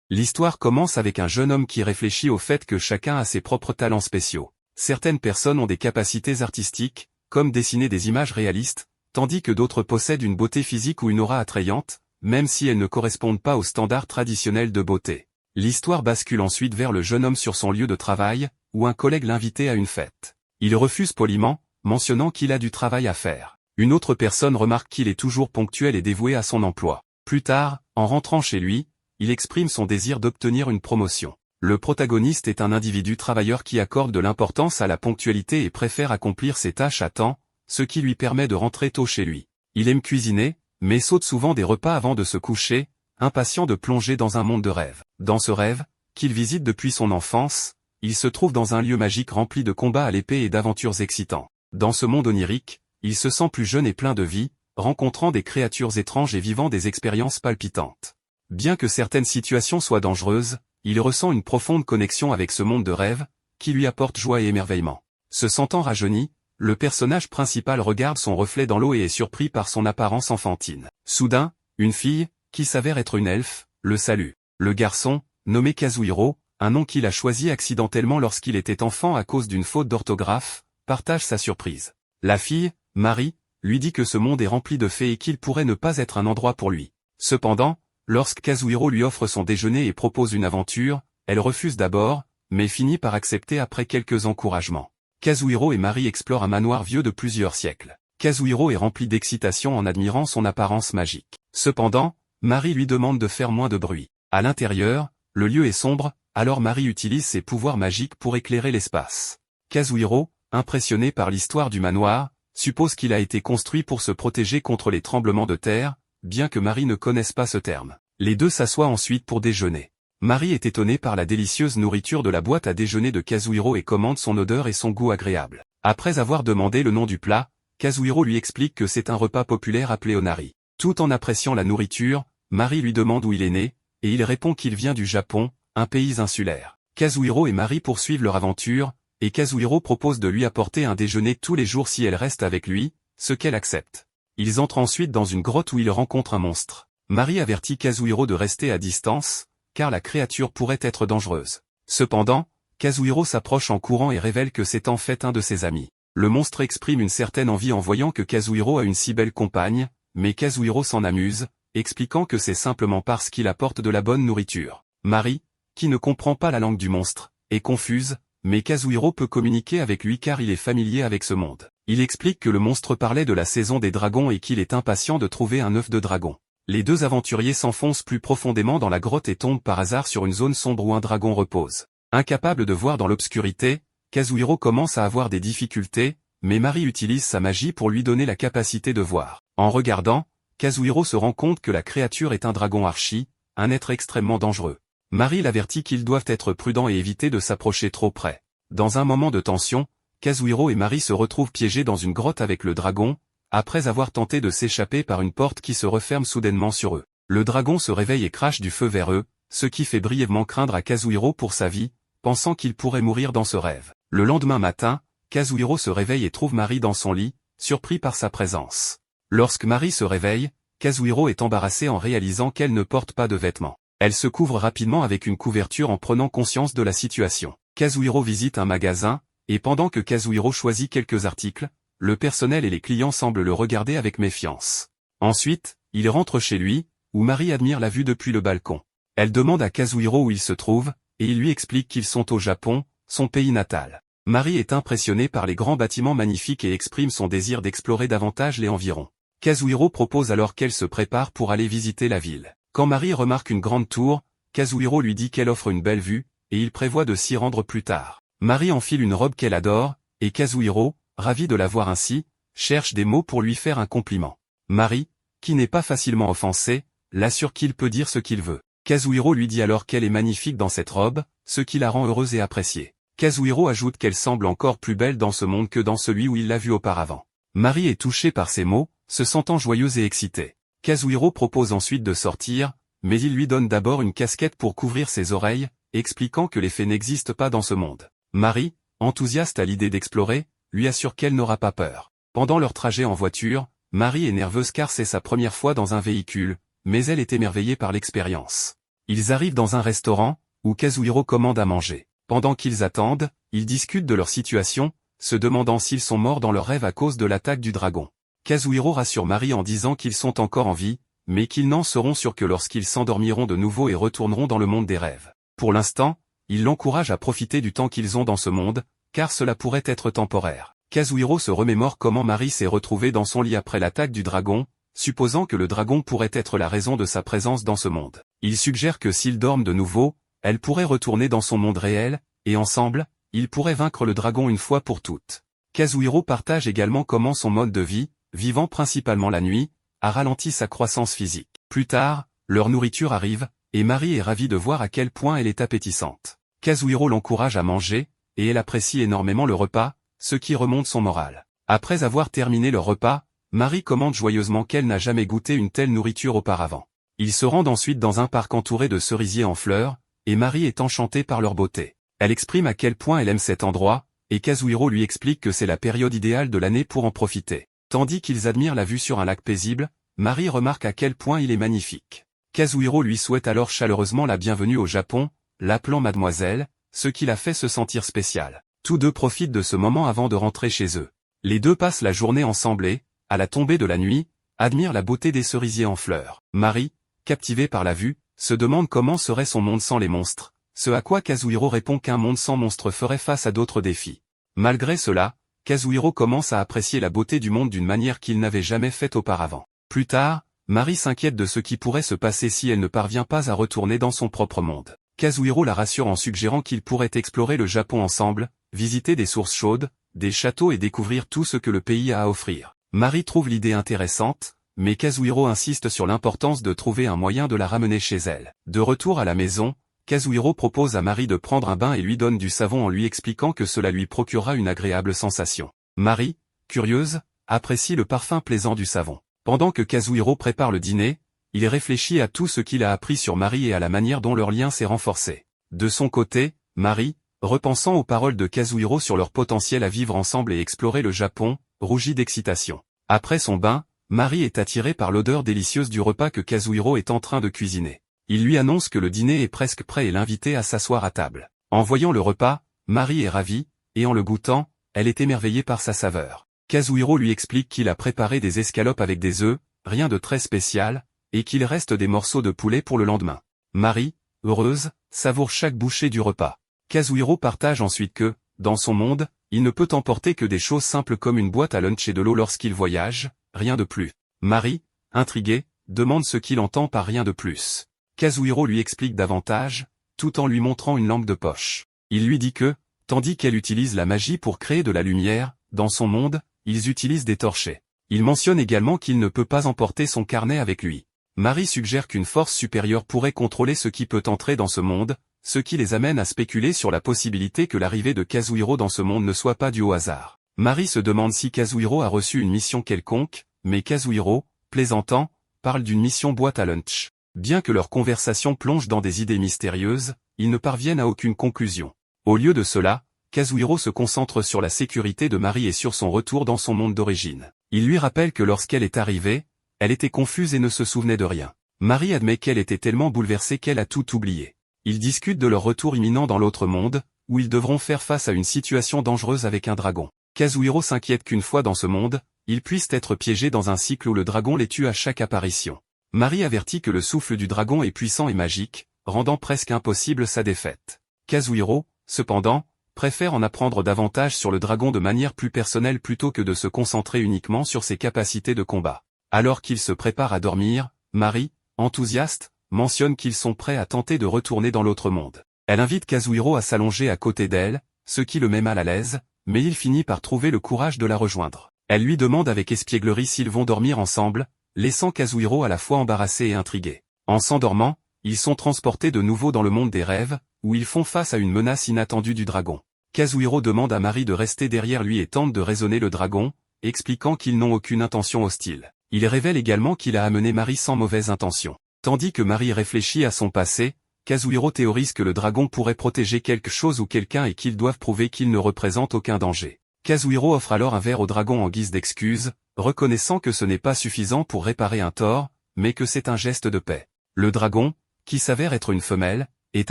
L'histoire commence avec un jeune homme qui réfléchit au fait que chacun a ses propres talents spéciaux. Certaines personnes ont des capacités artistiques, comme dessiner des images réalistes, tandis que d'autres possèdent une beauté physique ou une aura attrayante, même si elles ne correspondent pas aux standards traditionnels de beauté. L'histoire bascule ensuite vers le jeune homme sur son lieu de travail, où un collègue l'invitait à une fête. Il refuse poliment, mentionnant qu'il a du travail à faire. Une autre personne remarque qu'il est toujours ponctuel et dévoué à son emploi. Plus tard, en rentrant chez lui, il exprime son désir d'obtenir une promotion. Le protagoniste est un individu travailleur qui accorde de l'importance à la ponctualité et préfère accomplir ses tâches à temps, ce qui lui permet de rentrer tôt chez lui. Il aime cuisiner, mais saute souvent des repas avant de se coucher, impatient de plonger dans un monde de rêve. Dans ce rêve, qu'il visite depuis son enfance, il se trouve dans un lieu magique rempli de combats à l'épée et d'aventures excitants. Dans ce monde onirique, il se sent plus jeune et plein de vie, rencontrant des créatures étranges et vivant des expériences palpitantes. Bien que certaines situations soient dangereuses, il ressent une profonde connexion avec ce monde de rêve, qui lui apporte joie et émerveillement. Se sentant rajeuni, le personnage principal regarde son reflet dans l'eau et est surpris par son apparence enfantine. Soudain, une fille, qui s'avère être une elfe, le salue. Le garçon, nommé Kazuhiro, un nom qu'il a choisi accidentellement lorsqu'il était enfant à cause d'une faute d'orthographe, partage sa surprise. La fille, Marie, lui dit que ce monde est rempli de fées et qu'il pourrait ne pas être un endroit pour lui. Cependant, lorsque Kazuhiro lui offre son déjeuner et propose une aventure, elle refuse d'abord, mais finit par accepter après quelques encouragements. Kazuhiro et Marie explorent un manoir vieux de plusieurs siècles. Kazuhiro est rempli d'excitation en admirant son apparence magique. Cependant, Marie lui demande de faire moins de bruit. À l'intérieur, le lieu est sombre, alors Marie utilise ses pouvoirs magiques pour éclairer l'espace. Kazuhiro, impressionné par l'histoire du manoir, suppose qu'il a été construit pour se protéger contre les tremblements de terre, bien que Marie ne connaisse pas ce terme. Les deux s'assoient ensuite pour déjeuner. Marie est étonnée par la délicieuse nourriture de la boîte à déjeuner de Kazuhiro et commande son odeur et son goût agréable. Après avoir demandé le nom du plat, Kazuhiro lui explique que c'est un repas populaire appelé onari. Tout en appréciant la nourriture, Marie lui demande où il est né, et il répond qu'il vient du Japon, un pays insulaire. Kazuhiro et Marie poursuivent leur aventure, et Kazuhiro propose de lui apporter un déjeuner tous les jours si elle reste avec lui, ce qu'elle accepte. Ils entrent ensuite dans une grotte où ils rencontrent un monstre. Marie avertit Kazuhiro de rester à distance, car la créature pourrait être dangereuse. Cependant, Kazuhiro s'approche en courant et révèle que c'est en fait un de ses amis. Le monstre exprime une certaine envie en voyant que Kazuhiro a une si belle compagne, mais Kazuhiro s'en amuse, expliquant que c'est simplement parce qu'il apporte de la bonne nourriture. Marie, qui ne comprend pas la langue du monstre, est confuse, mais Kazuhiro peut communiquer avec lui car il est familier avec ce monde. Il explique que le monstre parlait de la saison des dragons et qu'il est impatient de trouver un œuf de dragon. Les deux aventuriers s'enfoncent plus profondément dans la grotte et tombent par hasard sur une zone sombre où un dragon repose. Incapable de voir dans l'obscurité, Kazuhiro commence à avoir des difficultés, mais Marie utilise sa magie pour lui donner la capacité de voir. En regardant, Kazuhiro se rend compte que la créature est un dragon archi, un être extrêmement dangereux. Marie l'avertit qu'ils doivent être prudents et éviter de s'approcher trop près. Dans un moment de tension, Kazuhiro et Marie se retrouvent piégés dans une grotte avec le dragon, après avoir tenté de s'échapper par une porte qui se referme soudainement sur eux. Le dragon se réveille et crache du feu vers eux, ce qui fait brièvement craindre à Kazuhiro pour sa vie, pensant qu'il pourrait mourir dans ce rêve. Le lendemain matin, Kazuhiro se réveille et trouve Marie dans son lit, surpris par sa présence. Lorsque Marie se réveille, Kazuhiro est embarrassé en réalisant qu'elle ne porte pas de vêtements. Elle se couvre rapidement avec une couverture en prenant conscience de la situation. Kazuhiro visite un magasin, et pendant que Kazuhiro choisit quelques articles, le personnel et les clients semblent le regarder avec méfiance. Ensuite, il rentre chez lui, où Marie admire la vue depuis le balcon. Elle demande à Kazuhiro où il se trouve, et il lui explique qu'ils sont au Japon, son pays natal. Marie est impressionnée par les grands bâtiments magnifiques et exprime son désir d'explorer davantage les environs. Kazuhiro propose alors qu'elle se prépare pour aller visiter la ville. Quand Marie remarque une grande tour, Kazuhiro lui dit qu'elle offre une belle vue, et il prévoit de s'y rendre plus tard. Marie enfile une robe qu'elle adore, et Kazuhiro, ravi de la voir ainsi, cherche des mots pour lui faire un compliment. Marie, qui n'est pas facilement offensée, l'assure qu'il peut dire ce qu'il veut. Kazuhiro lui dit alors qu'elle est magnifique dans cette robe, ce qui la rend heureuse et appréciée. Kazuhiro ajoute qu'elle semble encore plus belle dans ce monde que dans celui où il l'a vue auparavant. Marie est touchée par ces mots, se sentant joyeuse et excitée. Kazuhiro propose ensuite de sortir, mais il lui donne d'abord une casquette pour couvrir ses oreilles, expliquant que les fées n'existent pas dans ce monde. Marie, enthousiaste à l'idée d'explorer, lui assure qu'elle n'aura pas peur. Pendant leur trajet en voiture, Marie est nerveuse car c'est sa première fois dans un véhicule, mais elle est émerveillée par l'expérience. Ils arrivent dans un restaurant, où Kazuhiro commande à manger. Pendant qu'ils attendent, ils discutent de leur situation, se demandant s'ils sont morts dans leur rêve à cause de l'attaque du dragon. Kazuhiro rassure Mari en disant qu'ils sont encore en vie, mais qu'ils n'en seront sûrs que lorsqu'ils s'endormiront de nouveau et retourneront dans le monde des rêves. Pour l'instant, il l'encourage à profiter du temps qu'ils ont dans ce monde, car cela pourrait être temporaire. Kazuhiro se remémore comment Mari s'est retrouvée dans son lit après l'attaque du dragon, supposant que le dragon pourrait être la raison de sa présence dans ce monde. Il suggère que s'ils dorment de nouveau, elle pourrait retourner dans son monde réel, et ensemble, ils pourraient vaincre le dragon une fois pour toutes. Kazuhiro partage également comment son mode de vie, vivant principalement la nuit, a ralenti sa croissance physique. Plus tard, leur nourriture arrive, et Mari est ravie de voir à quel point elle est appétissante. Kazuhiro l'encourage à manger, et elle apprécie énormément le repas, ce qui remonte son moral. Après avoir terminé leur repas, Mari commente joyeusement qu'elle n'a jamais goûté une telle nourriture auparavant. Ils se rendent ensuite dans un parc entouré de cerisiers en fleurs, et Mari est enchantée par leur beauté. Elle exprime à quel point elle aime cet endroit, et Kazuhiro lui explique que c'est la période idéale de l'année pour en profiter. Tandis qu'ils admirent la vue sur un lac paisible, Mari remarque à quel point il est magnifique. Kazuhiro lui souhaite alors chaleureusement la bienvenue au Japon, l'appelant mademoiselle, ce qui la fait se sentir spéciale. Tous deux profitent de ce moment avant de rentrer chez eux. Les deux passent la journée ensemble et, à la tombée de la nuit, admirent la beauté des cerisiers en fleurs. Mari, captivée par la vue, se demande comment serait son monde sans les monstres, ce à quoi Kazuhiro répond qu'un monde sans monstres ferait face à d'autres défis. Malgré cela, Kazuhiro commence à apprécier la beauté du monde d'une manière qu'il n'avait jamais faite auparavant. Plus tard, Mari s'inquiète de ce qui pourrait se passer si elle ne parvient pas à retourner dans son propre monde. Kazuhiro la rassure en suggérant qu'ils pourraient explorer le Japon ensemble, visiter des sources chaudes, des châteaux et découvrir tout ce que le pays a à offrir. Mari trouve l'idée intéressante, mais Kazuhiro insiste sur l'importance de trouver un moyen de la ramener chez elle. De retour à la maison, Kazuhiro propose à Mari de prendre un bain et lui donne du savon en lui expliquant que cela lui procurera une agréable sensation. Mari, curieuse, apprécie le parfum plaisant du savon. Pendant que Kazuhiro prépare le dîner, il réfléchit à tout ce qu'il a appris sur Mari et à la manière dont leur lien s'est renforcé. De son côté, Mari, repensant aux paroles de Kazuhiro sur leur potentiel à vivre ensemble et explorer le Japon, rougit d'excitation. Après son bain, Mari est attirée par l'odeur délicieuse du repas que Kazuhiro est en train de cuisiner. Il lui annonce que le dîner est presque prêt et l'invite à s'asseoir à table. En voyant le repas, Mari est ravie, et en le goûtant, elle est émerveillée par sa saveur. Kazuhiro lui explique qu'il a préparé des escalopes avec des œufs, rien de très spécial, et qu'il reste des morceaux de poulet pour le lendemain. Mari, heureuse, savoure chaque bouchée du repas. Kazuhiro partage ensuite que, dans son monde, il ne peut emporter que des choses simples comme une boîte à lunch et de l'eau lorsqu'il voyage, rien de plus. Mari, intriguée, demande ce qu'il entend par rien de plus. Kazuhiro lui explique davantage, tout en lui montrant une lampe de poche. Il lui dit que, tandis qu'elle utilise la magie pour créer de la lumière, dans son monde, ils utilisent des torchets. Il mentionne également qu'il ne peut pas emporter son carnet avec lui. Mari suggère qu'une force supérieure pourrait contrôler ce qui peut entrer dans ce monde, ce qui les amène à spéculer sur la possibilité que l'arrivée de Kazuhiro dans ce monde ne soit pas due au hasard. Mari se demande si Kazuhiro a reçu une mission quelconque, mais Kazuhiro, plaisantant, parle d'une mission boîte à lunch. Bien que leur conversation plonge dans des idées mystérieuses, ils ne parviennent à aucune conclusion. Au lieu de cela, Kazuhiro se concentre sur la sécurité de Mari et sur son retour dans son monde d'origine. Il lui rappelle que lorsqu'elle est arrivée, elle était confuse et ne se souvenait de rien. Mari admet qu'elle était tellement bouleversée qu'elle a tout oublié. Ils discutent de leur retour imminent dans l'autre monde, où ils devront faire face à une situation dangereuse avec un dragon. Kazuhiro s'inquiète qu'une fois dans ce monde, ils puissent être piégés dans un cycle où le dragon les tue à chaque apparition. Mari avertit que le souffle du dragon est puissant et magique, rendant presque impossible sa défaite. Kazuhiro, cependant, préfère en apprendre davantage sur le dragon de manière plus personnelle plutôt que de se concentrer uniquement sur ses capacités de combat. Alors qu'ils se préparent à dormir, Mari, enthousiaste, mentionne qu'ils sont prêts à tenter de retourner dans l'autre monde. Elle invite Kazuhiro à s'allonger à côté d'elle, ce qui le met mal à l'aise, mais il finit par trouver le courage de la rejoindre. Elle lui demande avec espièglerie s'ils vont dormir ensemble, laissant Kazuhiro à la fois embarrassé et intrigué. En s'endormant, ils sont transportés de nouveau dans le monde des rêves, où ils font face à une menace inattendue du dragon. Kazuhiro demande à Mari de rester derrière lui et tente de raisonner le dragon, expliquant qu'ils n'ont aucune intention hostile. Il révèle également qu'il a amené Mari sans mauvaise intention. Tandis que Mari réfléchit à son passé, Kazuhiro théorise que le dragon pourrait protéger quelque chose ou quelqu'un et qu'ils doivent prouver qu'il ne représente aucun danger. Kazuhiro offre alors un verre au dragon en guise d'excuse, reconnaissant que ce n'est pas suffisant pour réparer un tort, mais que c'est un geste de paix. Le dragon, qui s'avère être une femelle, est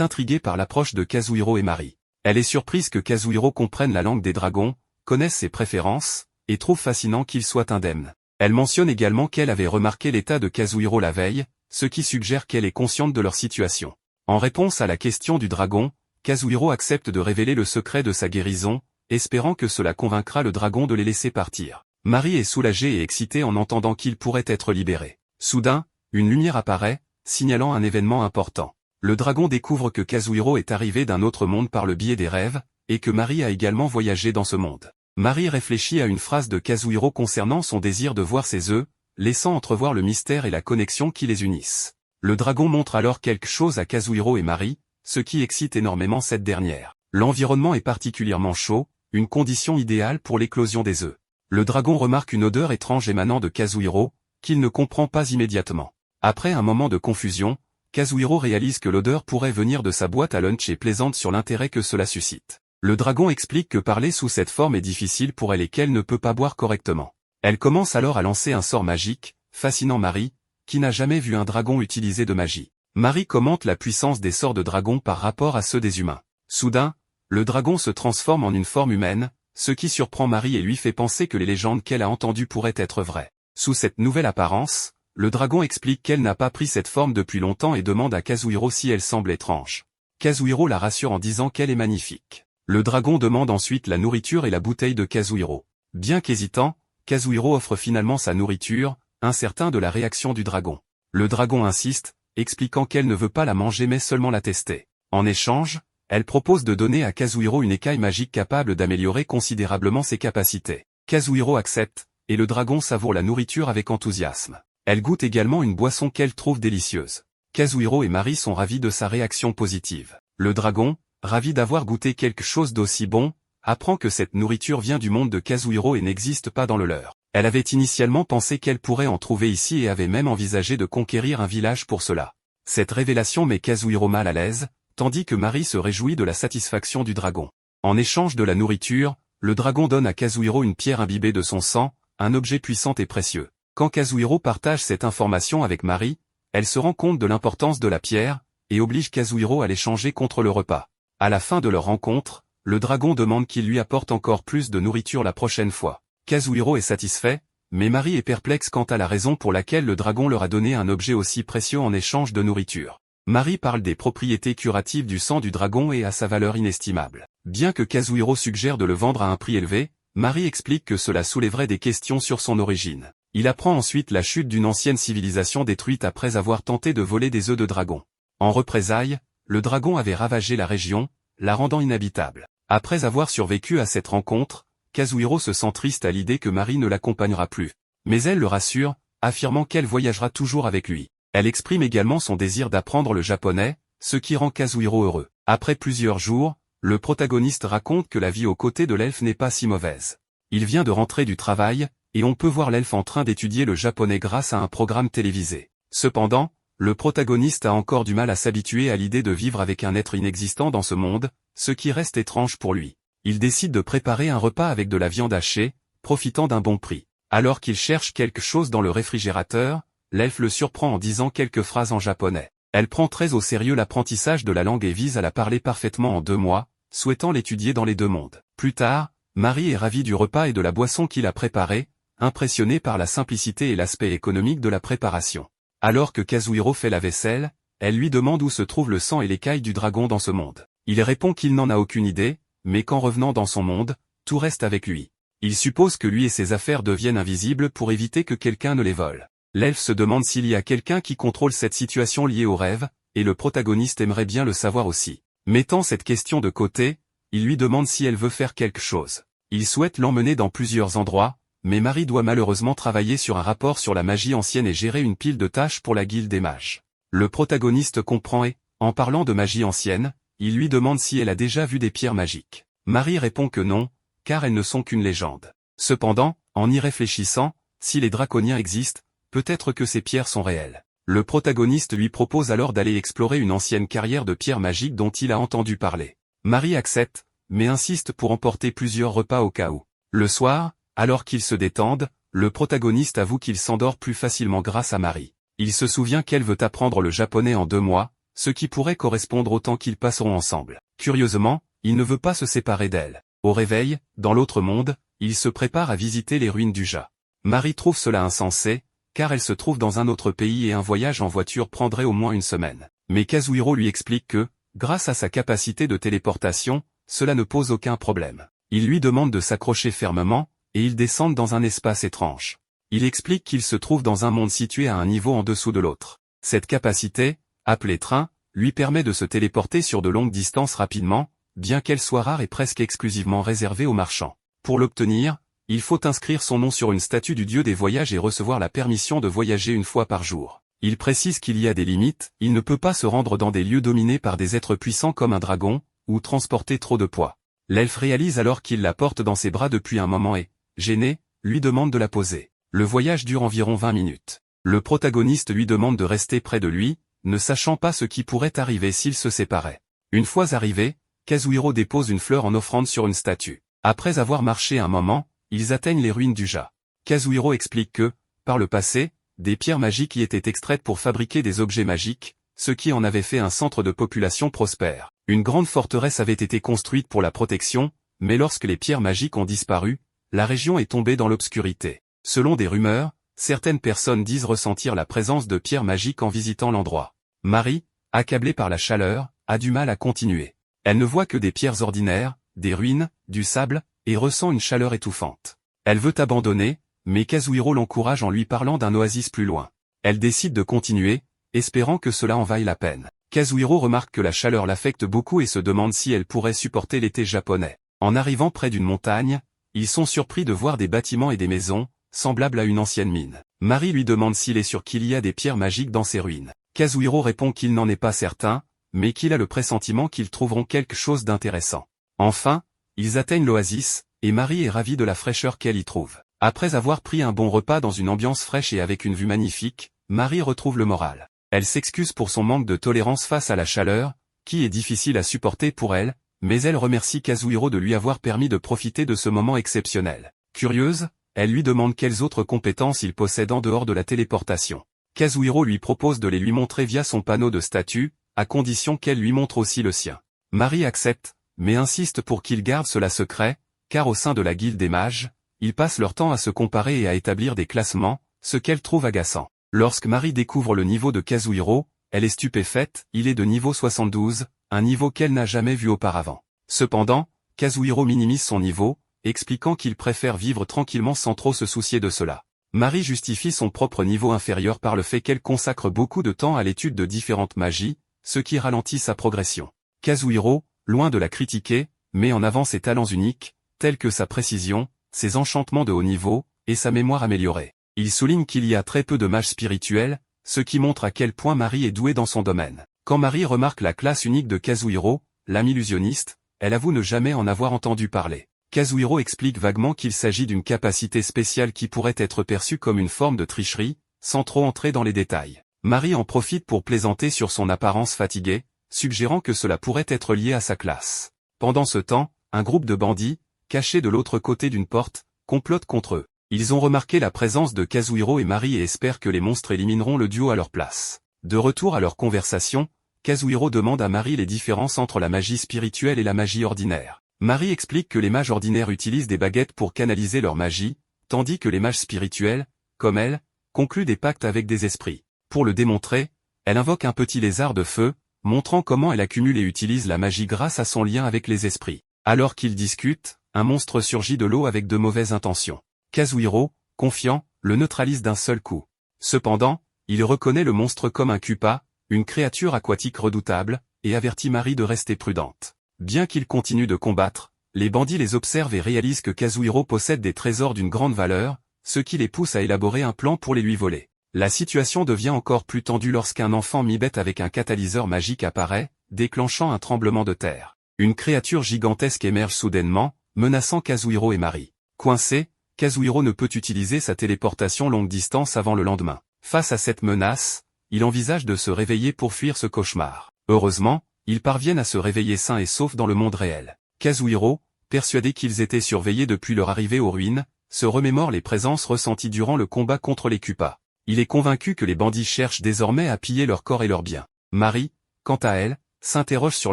intriguée par l'approche de Kazuhiro et Mari. Elle est surprise que Kazuhiro comprenne la langue des dragons, connaisse ses préférences, et trouve fascinant qu'il soit indemne. Elle mentionne également qu'elle avait remarqué l'état de Kazuhiro la veille, ce qui suggère qu'elle est consciente de leur situation. En réponse à la question du dragon, Kazuhiro accepte de révéler le secret de sa guérison, espérant que cela convaincra le dragon de les laisser partir. Mari est soulagée et excitée en entendant qu'il pourrait être libéré. Soudain, une lumière apparaît, signalant un événement important. Le dragon découvre que Kazuhiro est arrivé d'un autre monde par le biais des rêves, et que Mari a également voyagé dans ce monde. Mari réfléchit à une phrase de Kazuhiro concernant son désir de voir ses œufs, laissant entrevoir le mystère et la connexion qui les unissent. Le dragon montre alors quelque chose à Kazuhiro et Mari, ce qui excite énormément cette dernière. L'environnement est particulièrement chaud, une condition idéale pour l'éclosion des œufs. Le dragon remarque une odeur étrange émanant de Kazuhiro, qu'il ne comprend pas immédiatement. Après un moment de confusion, Kazuhiro réalise que l'odeur pourrait venir de sa boîte à lunch et plaisante sur l'intérêt que cela suscite. Le dragon explique que parler sous cette forme est difficile pour elle et qu'elle ne peut pas boire correctement. Elle commence alors à lancer un sort magique, fascinant Mari, qui n'a jamais vu un dragon utiliser de magie. Mari commente la puissance des sorts de dragon par rapport à ceux des humains. Soudain, le dragon se transforme en une forme humaine, ce qui surprend Mari et lui fait penser que les légendes qu'elle a entendues pourraient être vraies. Sous cette nouvelle apparence, le dragon explique qu'elle n'a pas pris cette forme depuis longtemps et demande à Kazuhiro si elle semble étrange. Kazuhiro la rassure en disant qu'elle est magnifique. Le dragon demande ensuite la nourriture et la bouteille de Kazuhiro. Bien qu'hésitant, Kazuhiro offre finalement sa nourriture, incertain de la réaction du dragon. Le dragon insiste, expliquant qu'elle ne veut pas la manger mais seulement la tester. En échange, elle propose de donner à Kazuhiro une écaille magique capable d'améliorer considérablement ses capacités. Kazuhiro accepte, et le dragon savoure la nourriture avec enthousiasme. Elle goûte également une boisson qu'elle trouve délicieuse. Kazuhiro et Mari sont ravis de sa réaction positive. Le dragon, ravi d'avoir goûté quelque chose d'aussi bon, apprend que cette nourriture vient du monde de Kazuhiro et n'existe pas dans le leur. Elle avait initialement pensé qu'elle pourrait en trouver ici et avait même envisagé de conquérir un village pour cela. Cette révélation met Kazuhiro mal à l'aise, tandis que Mari se réjouit de la satisfaction du dragon. En échange de la nourriture, le dragon donne à Kazuhiro une pierre imbibée de son sang, un objet puissant et précieux. Quand Kazuhiro partage cette information avec Mari, elle se rend compte de l'importance de la pierre, et oblige Kazuhiro à l'échanger contre le repas. À la fin de leur rencontre, le dragon demande qu'il lui apporte encore plus de nourriture la prochaine fois. Kazuhiro est satisfait, mais Mari est perplexe quant à la raison pour laquelle le dragon leur a donné un objet aussi précieux en échange de nourriture. Mari parle des propriétés curatives du sang du dragon et à sa valeur inestimable. Bien que Kazuhiro suggère de le vendre à un prix élevé, Mari explique que cela soulèverait des questions sur son origine. Il apprend ensuite la chute d'une ancienne civilisation détruite après avoir tenté de voler des œufs de dragon. En représailles, le dragon avait ravagé la région, la rendant inhabitable. Après avoir survécu à cette rencontre, Kazuhiro se sent triste à l'idée que Mari ne l'accompagnera plus. Mais elle le rassure, affirmant qu'elle voyagera toujours avec lui. Elle exprime également son désir d'apprendre le japonais, ce qui rend Kazuhiro heureux. Après plusieurs jours, le protagoniste raconte que la vie aux côtés de l'elfe n'est pas si mauvaise. Il vient de rentrer du travail, et on peut voir l'elfe en train d'étudier le japonais grâce à un programme télévisé. Cependant, le protagoniste a encore du mal à s'habituer à l'idée de vivre avec un être inexistant dans ce monde, ce qui reste étrange pour lui. Il décide de préparer un repas avec de la viande hachée, profitant d'un bon prix. Alors qu'il cherche quelque chose dans le réfrigérateur, l'elfe le surprend en disant quelques phrases en japonais. Elle prend très au sérieux l'apprentissage de la langue et vise à la parler parfaitement en 2 mois, souhaitant l'étudier dans les 2 mondes. Plus tard, Mari est ravie du repas et de la boisson qu'il a préparé, impressionnée par la simplicité et l'aspect économique de la préparation. Alors que Kazuhiro fait la vaisselle, elle lui demande où se trouve le sang et l'écaille du dragon dans ce monde. Il répond qu'il n'en a aucune idée, mais qu'en revenant dans son monde, tout reste avec lui. Il suppose que lui et ses affaires deviennent invisibles pour éviter que quelqu'un ne les vole. L'elfe se demande s'il y a quelqu'un qui contrôle cette situation liée au rêve, et le protagoniste aimerait bien le savoir aussi. Mettant cette question de côté, il lui demande si elle veut faire quelque chose. Il souhaite l'emmener dans plusieurs endroits, mais Mari doit malheureusement travailler sur un rapport sur la magie ancienne et gérer une pile de tâches pour la guilde des mages. Le protagoniste comprend et, en parlant de magie ancienne, il lui demande si elle a déjà vu des pierres magiques. Mari répond que non, car elles ne sont qu'une légende. Cependant, en y réfléchissant, si les draconiens existent, peut-être que ces pierres sont réelles. Le protagoniste lui propose alors d'aller explorer une ancienne carrière de pierres magiques dont il a entendu parler. Mari accepte, mais insiste pour emporter plusieurs repas au cas où. Le soir, alors qu'ils se détendent, le protagoniste avoue qu'il s'endort plus facilement grâce à Mari. Il se souvient qu'elle veut apprendre le japonais en 2 mois, ce qui pourrait correspondre au temps qu'ils passeront ensemble. Curieusement, il ne veut pas se séparer d'elle. Au réveil, dans l'autre monde, il se prépare à visiter les ruines du Ja. Marie trouve cela insensé, car elle se trouve dans un autre pays et un voyage en voiture prendrait au moins une semaine. Mais Kazuhiro lui explique que, grâce à sa capacité de téléportation, cela ne pose aucun problème. Il lui demande de s'accrocher fermement, et ils descendent dans un espace étrange. Il explique qu'il se trouve dans un monde situé à un niveau en dessous de l'autre. Cette capacité, appelée train, lui permet de se téléporter sur de longues distances rapidement, bien qu'elle soit rare et presque exclusivement réservée aux marchands. Pour l'obtenir, il faut inscrire son nom sur une statue du dieu des voyages et recevoir la permission de voyager une fois par jour. Il précise qu'il y a des limites, il ne peut pas se rendre dans des lieux dominés par des êtres puissants comme un dragon, ou transporter trop de poids. L'elfe réalise alors qu'il la porte dans ses bras depuis un moment et, gêné, lui demande de la poser. Le voyage dure environ 20 minutes. Le protagoniste lui demande de rester près de lui, ne sachant pas ce qui pourrait arriver s'ils se séparaient. Une fois arrivé, Kazuhiro dépose une fleur en offrande sur une statue. Après avoir marché un moment, ils atteignent les ruines du Ja. Kazuhiro explique que, par le passé, des pierres magiques y étaient extraites pour fabriquer des objets magiques, ce qui en avait fait un centre de population prospère. Une grande forteresse avait été construite pour la protection, mais lorsque les pierres magiques ont disparu, la région est tombée dans l'obscurité. Selon des rumeurs, certaines personnes disent ressentir la présence de pierres magiques en visitant l'endroit. Marie, accablée par la chaleur, a du mal à continuer. Elle ne voit que des pierres ordinaires, des ruines, du sable, et ressent une chaleur étouffante. Elle veut abandonner, mais Kazuhiro l'encourage en lui parlant d'un oasis plus loin. Elle décide de continuer, espérant que cela en vaille la peine. Kazuhiro remarque que la chaleur l'affecte beaucoup et se demande si elle pourrait supporter l'été japonais. En arrivant près d'une montagne, ils sont surpris de voir des bâtiments et des maisons, semblables à une ancienne mine. Marie lui demande s'il est sûr qu'il y a des pierres magiques dans ces ruines. Kazuhiro répond qu'il n'en est pas certain, mais qu'il a le pressentiment qu'ils trouveront quelque chose d'intéressant. Enfin, ils atteignent l'oasis, et Marie est ravie de la fraîcheur qu'elle y trouve. Après avoir pris un bon repas dans une ambiance fraîche et avec une vue magnifique, Marie retrouve le moral. Elle s'excuse pour son manque de tolérance face à la chaleur, qui est difficile à supporter pour elle, mais elle remercie Kazuhiro de lui avoir permis de profiter de ce moment exceptionnel. Curieuse, elle lui demande quelles autres compétences il possède en dehors de la téléportation. Kazuhiro lui propose de les lui montrer via son panneau de statut, à condition qu'elle lui montre aussi le sien. Marie accepte, mais insiste pour qu'il garde cela secret, car au sein de la guilde des mages, ils passent leur temps à se comparer et à établir des classements, ce qu'elle trouve agaçant. Lorsque Marie découvre le niveau de Kazuhiro, elle est stupéfaite, il est de niveau 72, un niveau qu'elle n'a jamais vu auparavant. Cependant, Kazuhiro minimise son niveau, expliquant qu'il préfère vivre tranquillement sans trop se soucier de cela. Marie justifie son propre niveau inférieur par le fait qu'elle consacre beaucoup de temps à l'étude de différentes magies, ce qui ralentit sa progression. Kazuhiro, loin de la critiquer, met en avant ses talents uniques, tels que sa précision, ses enchantements de haut niveau, et sa mémoire améliorée. Il souligne qu'il y a très peu de mages spirituels, ce qui montre à quel point Marie est douée dans son domaine. Quand Marie remarque la classe unique de Kazuhiro, l'âme illusionniste, elle avoue ne jamais en avoir entendu parler. Kazuhiro explique vaguement qu'il s'agit d'une capacité spéciale qui pourrait être perçue comme une forme de tricherie, sans trop entrer dans les détails. Marie en profite pour plaisanter sur son apparence fatiguée, suggérant que cela pourrait être lié à sa classe. Pendant ce temps, un groupe de bandits, cachés de l'autre côté d'une porte, complote contre eux. Ils ont remarqué la présence de Kazuhiro et Marie et espèrent que les monstres élimineront le duo à leur place. De retour à leur conversation, Kazuhiro demande à Marie les différences entre la magie spirituelle et la magie ordinaire. Marie explique que les mages ordinaires utilisent des baguettes pour canaliser leur magie, tandis que les mages spirituels, comme elle, concluent des pactes avec des esprits. Pour le démontrer, elle invoque un petit lézard de feu, montrant comment elle accumule et utilise la magie grâce à son lien avec les esprits. Alors qu'ils discutent, un monstre surgit de l'eau avec de mauvaises intentions. Kazuhiro, confiant, le neutralise d'un seul coup. Cependant, il reconnaît le monstre comme un Kupa, une créature aquatique redoutable, et avertit Marie de rester prudente. Bien qu'ils continuent de combattre, les bandits les observent et réalisent que Kazuhiro possède des trésors d'une grande valeur, ce qui les pousse à élaborer un plan pour les lui voler. La situation devient encore plus tendue lorsqu'un enfant mi-bête avec un catalyseur magique apparaît, déclenchant un tremblement de terre. Une créature gigantesque émerge soudainement, menaçant Kazuhiro et Marie. Coincé, Kazuhiro ne peut utiliser sa téléportation longue distance avant le lendemain. Face à cette menace, il envisage de se réveiller pour fuir ce cauchemar. Heureusement, ils parviennent à se réveiller sains et saufs dans le monde réel. Kazuhiro, persuadé qu'ils étaient surveillés depuis leur arrivée aux ruines, se remémore les présences ressenties durant le combat contre les Kupas. Il est convaincu que les bandits cherchent désormais à piller leur corps et leurs biens. Marie, quant à elle, s'interroge sur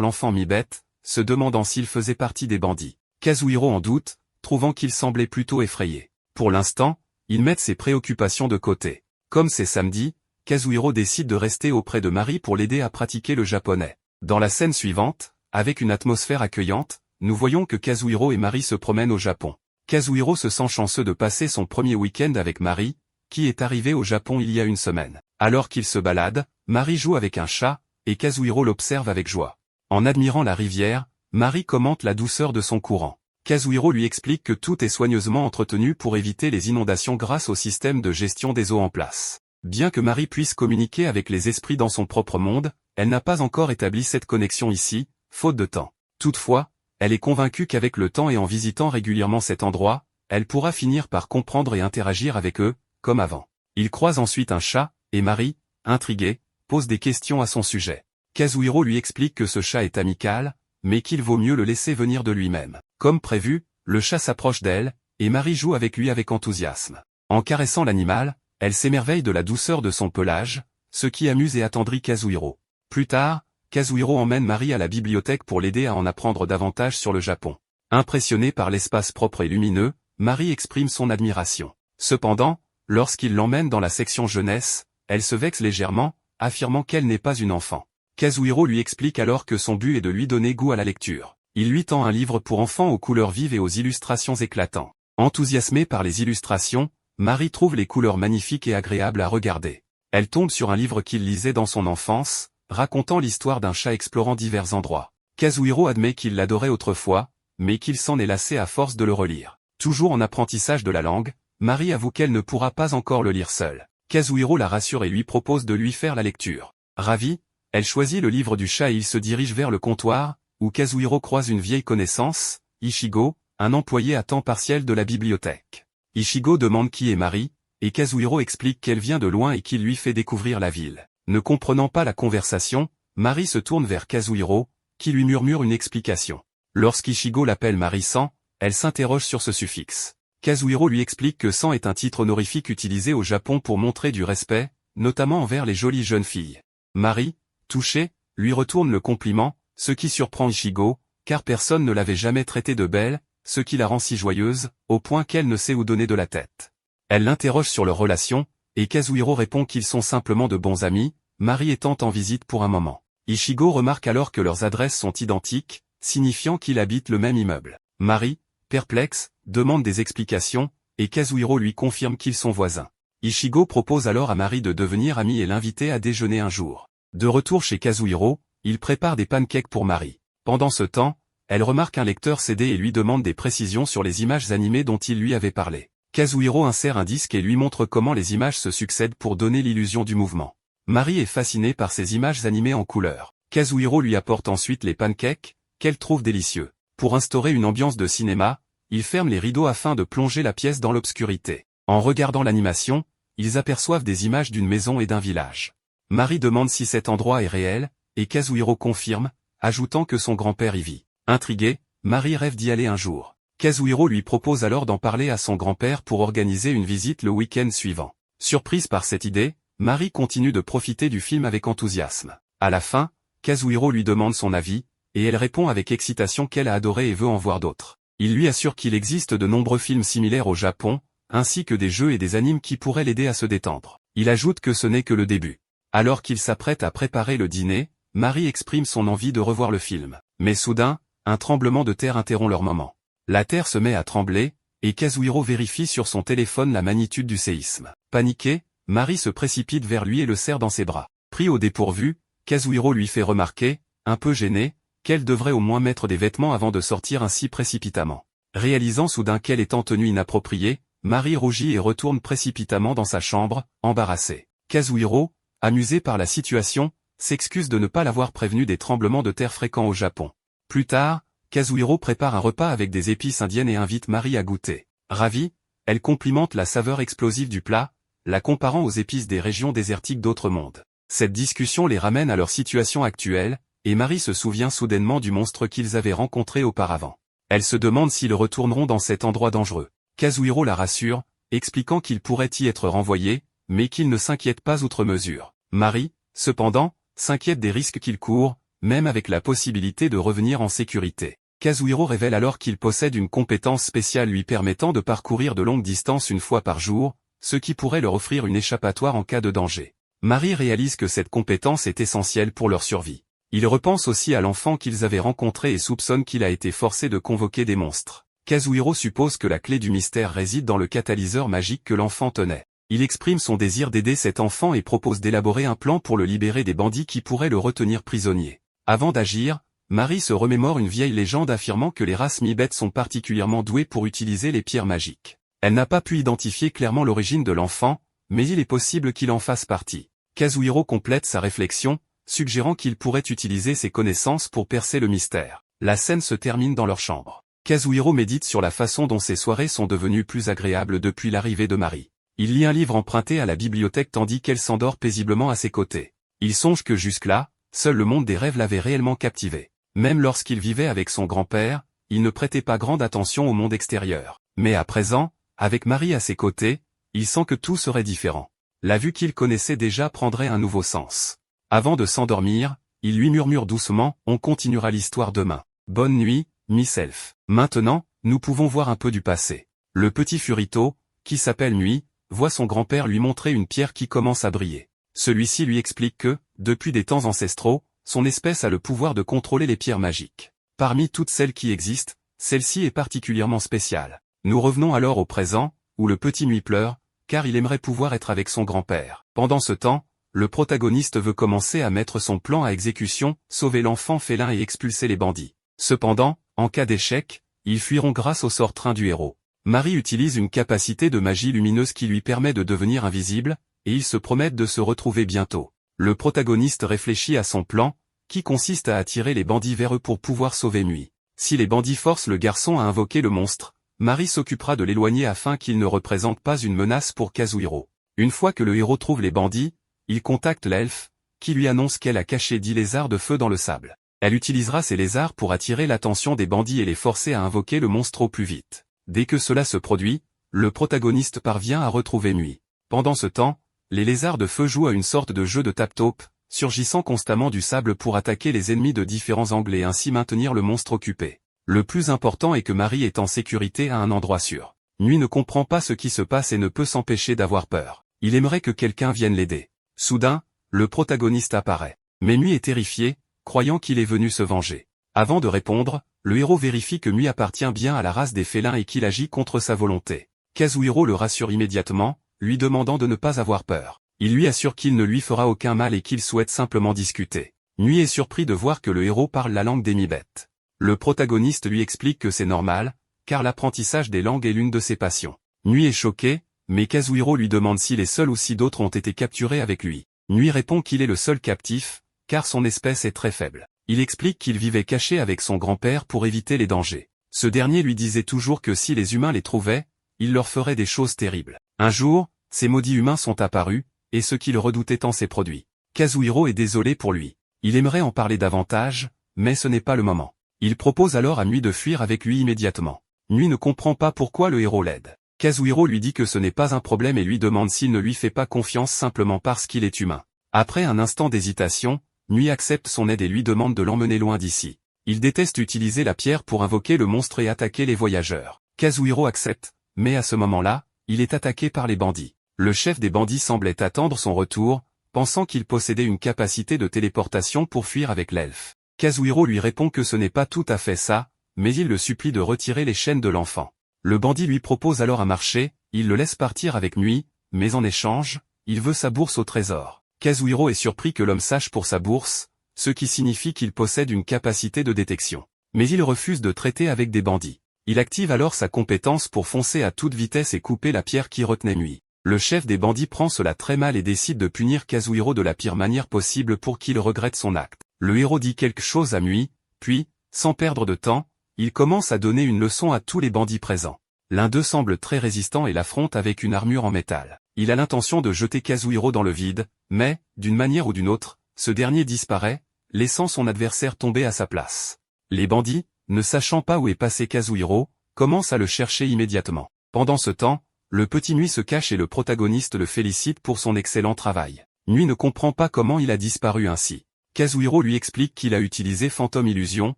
l'enfant mi-bête, se demandant s'il faisait partie des bandits. Kazuhiro en doute, trouvant qu'il semblait plutôt effrayé. Pour l'instant, ils mettent ses préoccupations de côté. Comme c'est samedi, Kazuhiro décide de rester auprès de Mari pour l'aider à pratiquer le japonais. Dans la scène suivante, avec une atmosphère accueillante, nous voyons que Kazuhiro et Mari se promènent au Japon. Kazuhiro se sent chanceux de passer son premier week-end avec Mari, qui est arrivé au Japon il y a une semaine. Alors qu'il se balade, Mari joue avec un chat, et Kazuhiro l'observe avec joie. En admirant la rivière, Mari commente la douceur de son courant. Kazuhiro lui explique que tout est soigneusement entretenu pour éviter les inondations grâce au système de gestion des eaux en place. Bien que Mari puisse communiquer avec les esprits dans son propre monde, elle n'a pas encore établi cette connexion ici, faute de temps. Toutefois, elle est convaincue qu'avec le temps et en visitant régulièrement cet endroit, elle pourra finir par comprendre et interagir avec eux, comme avant. Il croise ensuite un chat, et Mari, intriguée, pose des questions à son sujet. Kazuhiro lui explique que ce chat est amical, mais qu'il vaut mieux le laisser venir de lui-même. Comme prévu, le chat s'approche d'elle, et Mari joue avec lui avec enthousiasme. En caressant l'animal, elle s'émerveille de la douceur de son pelage, ce qui amuse et attendrit Kazuhiro. Plus tard, Kazuhiro emmène Mari à la bibliothèque pour l'aider à en apprendre davantage sur le Japon. Impressionnée par l'espace propre et lumineux, Mari exprime son admiration. Cependant, lorsqu'il l'emmène dans la section jeunesse, elle se vexe légèrement, affirmant qu'elle n'est pas une enfant. Kazuhiro lui explique alors que son but est de lui donner goût à la lecture. Il lui tend un livre pour enfants aux couleurs vives et aux illustrations éclatantes. Enthousiasmée par les illustrations, Mari trouve les couleurs magnifiques et agréables à regarder. Elle tombe sur un livre qu'il lisait dans son enfance, racontant l'histoire d'un chat explorant divers endroits. Kazuhiro admet qu'il l'adorait autrefois, mais qu'il s'en est lassé à force de le relire. Toujours en apprentissage de la langue, Mari avoue qu'elle ne pourra pas encore le lire seule. Kazuhiro la rassure et lui propose de lui faire la lecture. Ravie, elle choisit le livre du chat et il se dirige vers le comptoir, où Kazuhiro croise une vieille connaissance, Ichigo, un employé à temps partiel de la bibliothèque. Ichigo demande qui est Mari, et Kazuhiro explique qu'elle vient de loin et qu'il lui fait découvrir la ville. Ne comprenant pas la conversation, Mari se tourne vers Kazuhiro, qui lui murmure une explication. Lorsqu'Ichigo l'appelle Mari-san, elle s'interroge sur ce suffixe. Kazuhiro lui explique que san est un titre honorifique utilisé au Japon pour montrer du respect, notamment envers les jolies jeunes filles. Mari, touchée, lui retourne le compliment, ce qui surprend Ichigo, car personne ne l'avait jamais traitée de belle, ce qui la rend si joyeuse, au point qu'elle ne sait où donner de la tête. Elle l'interroge sur leur relation, et Kazuhiro répond qu'ils sont simplement de bons amis, Mari étant en visite pour un moment. Ichigo remarque alors que leurs adresses sont identiques, signifiant qu'ils habitent le même immeuble. Mari, perplexe, demande des explications, et Kazuhiro lui confirme qu'ils sont voisins. Ichigo propose alors à Mari de devenir amie et l'inviter à déjeuner un jour. De retour chez Kazuhiro, il prépare des pancakes pour Mari. Pendant ce temps, elle remarque un lecteur CD et lui demande des précisions sur les images animées dont il lui avait parlé. Kazuhiro insère un disque et lui montre comment les images se succèdent pour donner l'illusion du mouvement. Mari est fascinée par ces images animées en couleur. Kazuhiro lui apporte ensuite les pancakes, qu'elle trouve délicieux. Pour instaurer une ambiance de cinéma, il ferme les rideaux afin de plonger la pièce dans l'obscurité. En regardant l'animation, ils aperçoivent des images d'une maison et d'un village. Mari demande si cet endroit est réel, et Kazuhiro confirme, ajoutant que son grand-père y vit. Intriguée, Mari rêve d'y aller un jour. Kazuhiro lui propose alors d'en parler à son grand-père pour organiser une visite le week-end suivant. Surprise par cette idée, Mari continue de profiter du film avec enthousiasme. À la fin, Kazuhiro lui demande son avis, et elle répond avec excitation qu'elle a adoré et veut en voir d'autres. Il lui assure qu'il existe de nombreux films similaires au Japon, ainsi que des jeux et des animes qui pourraient l'aider à se détendre. Il ajoute que ce n'est que le début. Alors qu'il s'apprête à préparer le dîner, Mari exprime son envie de revoir le film. Mais soudain, un tremblement de terre interrompt leur moment. La terre se met à trembler, et Kazuhiro vérifie sur son téléphone la magnitude du séisme. Paniquée, Mari se précipite vers lui et le serre dans ses bras. Pris au dépourvu, Kazuhiro lui fait remarquer, un peu gêné, qu'elle devrait au moins mettre des vêtements avant de sortir ainsi précipitamment. Réalisant soudain qu'elle est en tenue inappropriée, Mari rougit et retourne précipitamment dans sa chambre, embarrassée. Kazuhiro, amusé par la situation, s'excuse de ne pas l'avoir prévenu des tremblements de terre fréquents au Japon. Plus tard, Kazuhiro prépare un repas avec des épices indiennes et invite Mari à goûter. Ravie, elle complimente la saveur explosive du plat, la comparant aux épices des régions désertiques d'autres mondes. Cette discussion les ramène à leur situation actuelle, et Mari se souvient soudainement du monstre qu'ils avaient rencontré auparavant. Elle se demande s'ils retourneront dans cet endroit dangereux. Kazuhiro la rassure, expliquant qu'il pourrait y être renvoyé, mais qu'il ne s'inquiète pas outre mesure. Mari, cependant, s'inquiète des risques qu'il court, même avec la possibilité de revenir en sécurité. Kazuhiro révèle alors qu'il possède une compétence spéciale lui permettant de parcourir de longues distances une fois par jour, ce qui pourrait leur offrir une échappatoire en cas de danger. Mari réalise que cette compétence est essentielle pour leur survie. Il repense aussi à l'enfant qu'ils avaient rencontré et soupçonne qu'il a été forcé de convoquer des monstres. Kazuhiro suppose que la clé du mystère réside dans le catalyseur magique que l'enfant tenait. Il exprime son désir d'aider cet enfant et propose d'élaborer un plan pour le libérer des bandits qui pourraient le retenir prisonnier. Avant d'agir, Mari se remémore une vieille légende affirmant que les races mi-bêtes sont particulièrement douées pour utiliser les pierres magiques. Elle n'a pas pu identifier clairement l'origine de l'enfant, mais il est possible qu'il en fasse partie. Kazuhiro complète sa réflexion, suggérant qu'il pourrait utiliser ses connaissances pour percer le mystère. La scène se termine dans leur chambre. Kazuhiro médite sur la façon dont ses soirées sont devenues plus agréables depuis l'arrivée de Mari. Il lit un livre emprunté à la bibliothèque tandis qu'elle s'endort paisiblement à ses côtés. Il songe que jusque-là, seul le monde des rêves l'avait réellement captivé. Même lorsqu'il vivait avec son grand-père, il ne prêtait pas grande attention au monde extérieur. Mais à présent, avec Mari à ses côtés, il sent que tout serait différent. La vue qu'il connaissait déjà prendrait un nouveau sens. Avant de s'endormir, il lui murmure doucement « On continuera l'histoire demain. Bonne nuit, Miss Elf. Maintenant, nous pouvons voir un peu du passé. » Le petit Furito, qui s'appelle Nuit, voit son grand-père lui montrer une pierre qui commence à briller. Celui-ci lui explique que, depuis des temps ancestraux, son espèce a le pouvoir de contrôler les pierres magiques. Parmi toutes celles qui existent, celle-ci est particulièrement spéciale. Nous revenons alors au présent, où le petit Nuit pleure, car il aimerait pouvoir être avec son grand-père. Pendant ce temps, le protagoniste veut commencer à mettre son plan à exécution, sauver l'enfant félin et expulser les bandits. Cependant, en cas d'échec, ils fuiront grâce au sort train du héros. Mari utilise une capacité de magie lumineuse qui lui permet de devenir invisible, et ils se promettent de se retrouver bientôt. Le protagoniste réfléchit à son plan, qui consiste à attirer les bandits vers eux pour pouvoir sauver Nuit. Si les bandits forcent le garçon à invoquer le monstre, Mari s'occupera de l'éloigner afin qu'il ne représente pas une menace pour Kazuhiro. Une fois que le héros trouve les bandits, il contacte l'elfe, qui lui annonce qu'elle a caché 10 lézards de feu dans le sable. Elle utilisera ces lézards pour attirer l'attention des bandits et les forcer à invoquer le monstre au plus vite. Dès que cela se produit, le protagoniste parvient à retrouver Nuit. Pendant ce temps, les lézards de feu jouent à une sorte de jeu de tap-taupe, surgissant constamment du sable pour attaquer les ennemis de différents angles et ainsi maintenir le monstre occupé. Le plus important est que Mari est en sécurité à un endroit sûr. Nuit ne comprend pas ce qui se passe et ne peut s'empêcher d'avoir peur. Il aimerait que quelqu'un vienne l'aider. Soudain, le protagoniste apparaît. Mais Nuit est terrifié, croyant qu'il est venu se venger. Avant de répondre, le héros vérifie que Nuit appartient bien à la race des félins et qu'il agit contre sa volonté. Kazuhiro le rassure immédiatement, lui demandant de ne pas avoir peur. Il lui assure qu'il ne lui fera aucun mal et qu'il souhaite simplement discuter. Nuit est surpris de voir que le héros parle la langue des mi-bêtes. Le protagoniste lui explique que c'est normal, car l'apprentissage des langues est l'une de ses passions. Nuit est choqué, mais Kazuhiro lui demande s'il est seul ou si d'autres ont été capturés avec lui. Nuit répond qu'il est le seul captif, car son espèce est très faible. Il explique qu'il vivait caché avec son grand-père pour éviter les dangers. Ce dernier lui disait toujours que si les humains les trouvaient, il leur ferait des choses terribles. Un jour, ces maudits humains sont apparus, et ce qu'il redoutait tant s'est produit. Kazuhiro est désolé pour lui. Il aimerait en parler davantage, mais ce n'est pas le moment. Il propose alors à Nuit de fuir avec lui immédiatement. Nuit ne comprend pas pourquoi le héros l'aide. Kazuhiro lui dit que ce n'est pas un problème et lui demande s'il ne lui fait pas confiance simplement parce qu'il est humain. Après un instant d'hésitation, Nuit accepte son aide et lui demande de l'emmener loin d'ici. Il déteste utiliser la pierre pour invoquer le monstre et attaquer les voyageurs. Kazuhiro accepte, mais à ce moment-là, il est attaqué par les bandits. Le chef des bandits semblait attendre son retour, pensant qu'il possédait une capacité de téléportation pour fuir avec l'elfe. Kazuhiro lui répond que ce n'est pas tout à fait ça, mais il le supplie de retirer les chaînes de l'enfant. Le bandit lui propose alors un marché, il le laisse partir avec Nuit, mais en échange, il veut sa bourse au trésor. Kazuhiro est surpris que l'homme sache pour sa bourse, ce qui signifie qu'il possède une capacité de détection. Mais il refuse de traiter avec des bandits. Il active alors sa compétence pour foncer à toute vitesse et couper la pierre qui retenait Nuit. Le chef des bandits prend cela très mal et décide de punir Kazuhiro de la pire manière possible pour qu'il regrette son acte. Le héros dit quelque chose à Nuit, puis, sans perdre de temps, il commence à donner une leçon à tous les bandits présents. L'un d'eux semble très résistant et l'affronte avec une armure en métal. Il a l'intention de jeter Kazuhiro dans le vide, mais, d'une manière ou d'une autre, ce dernier disparaît, laissant son adversaire tomber à sa place. Les bandits, ne sachant pas où est passé Kazuhiro, commencent à le chercher immédiatement. Pendant ce temps, le petit Nuit se cache et le protagoniste le félicite pour son excellent travail. Nui ne comprend pas comment il a disparu ainsi. Kazuhiro lui explique qu'il a utilisé Phantom Illusion,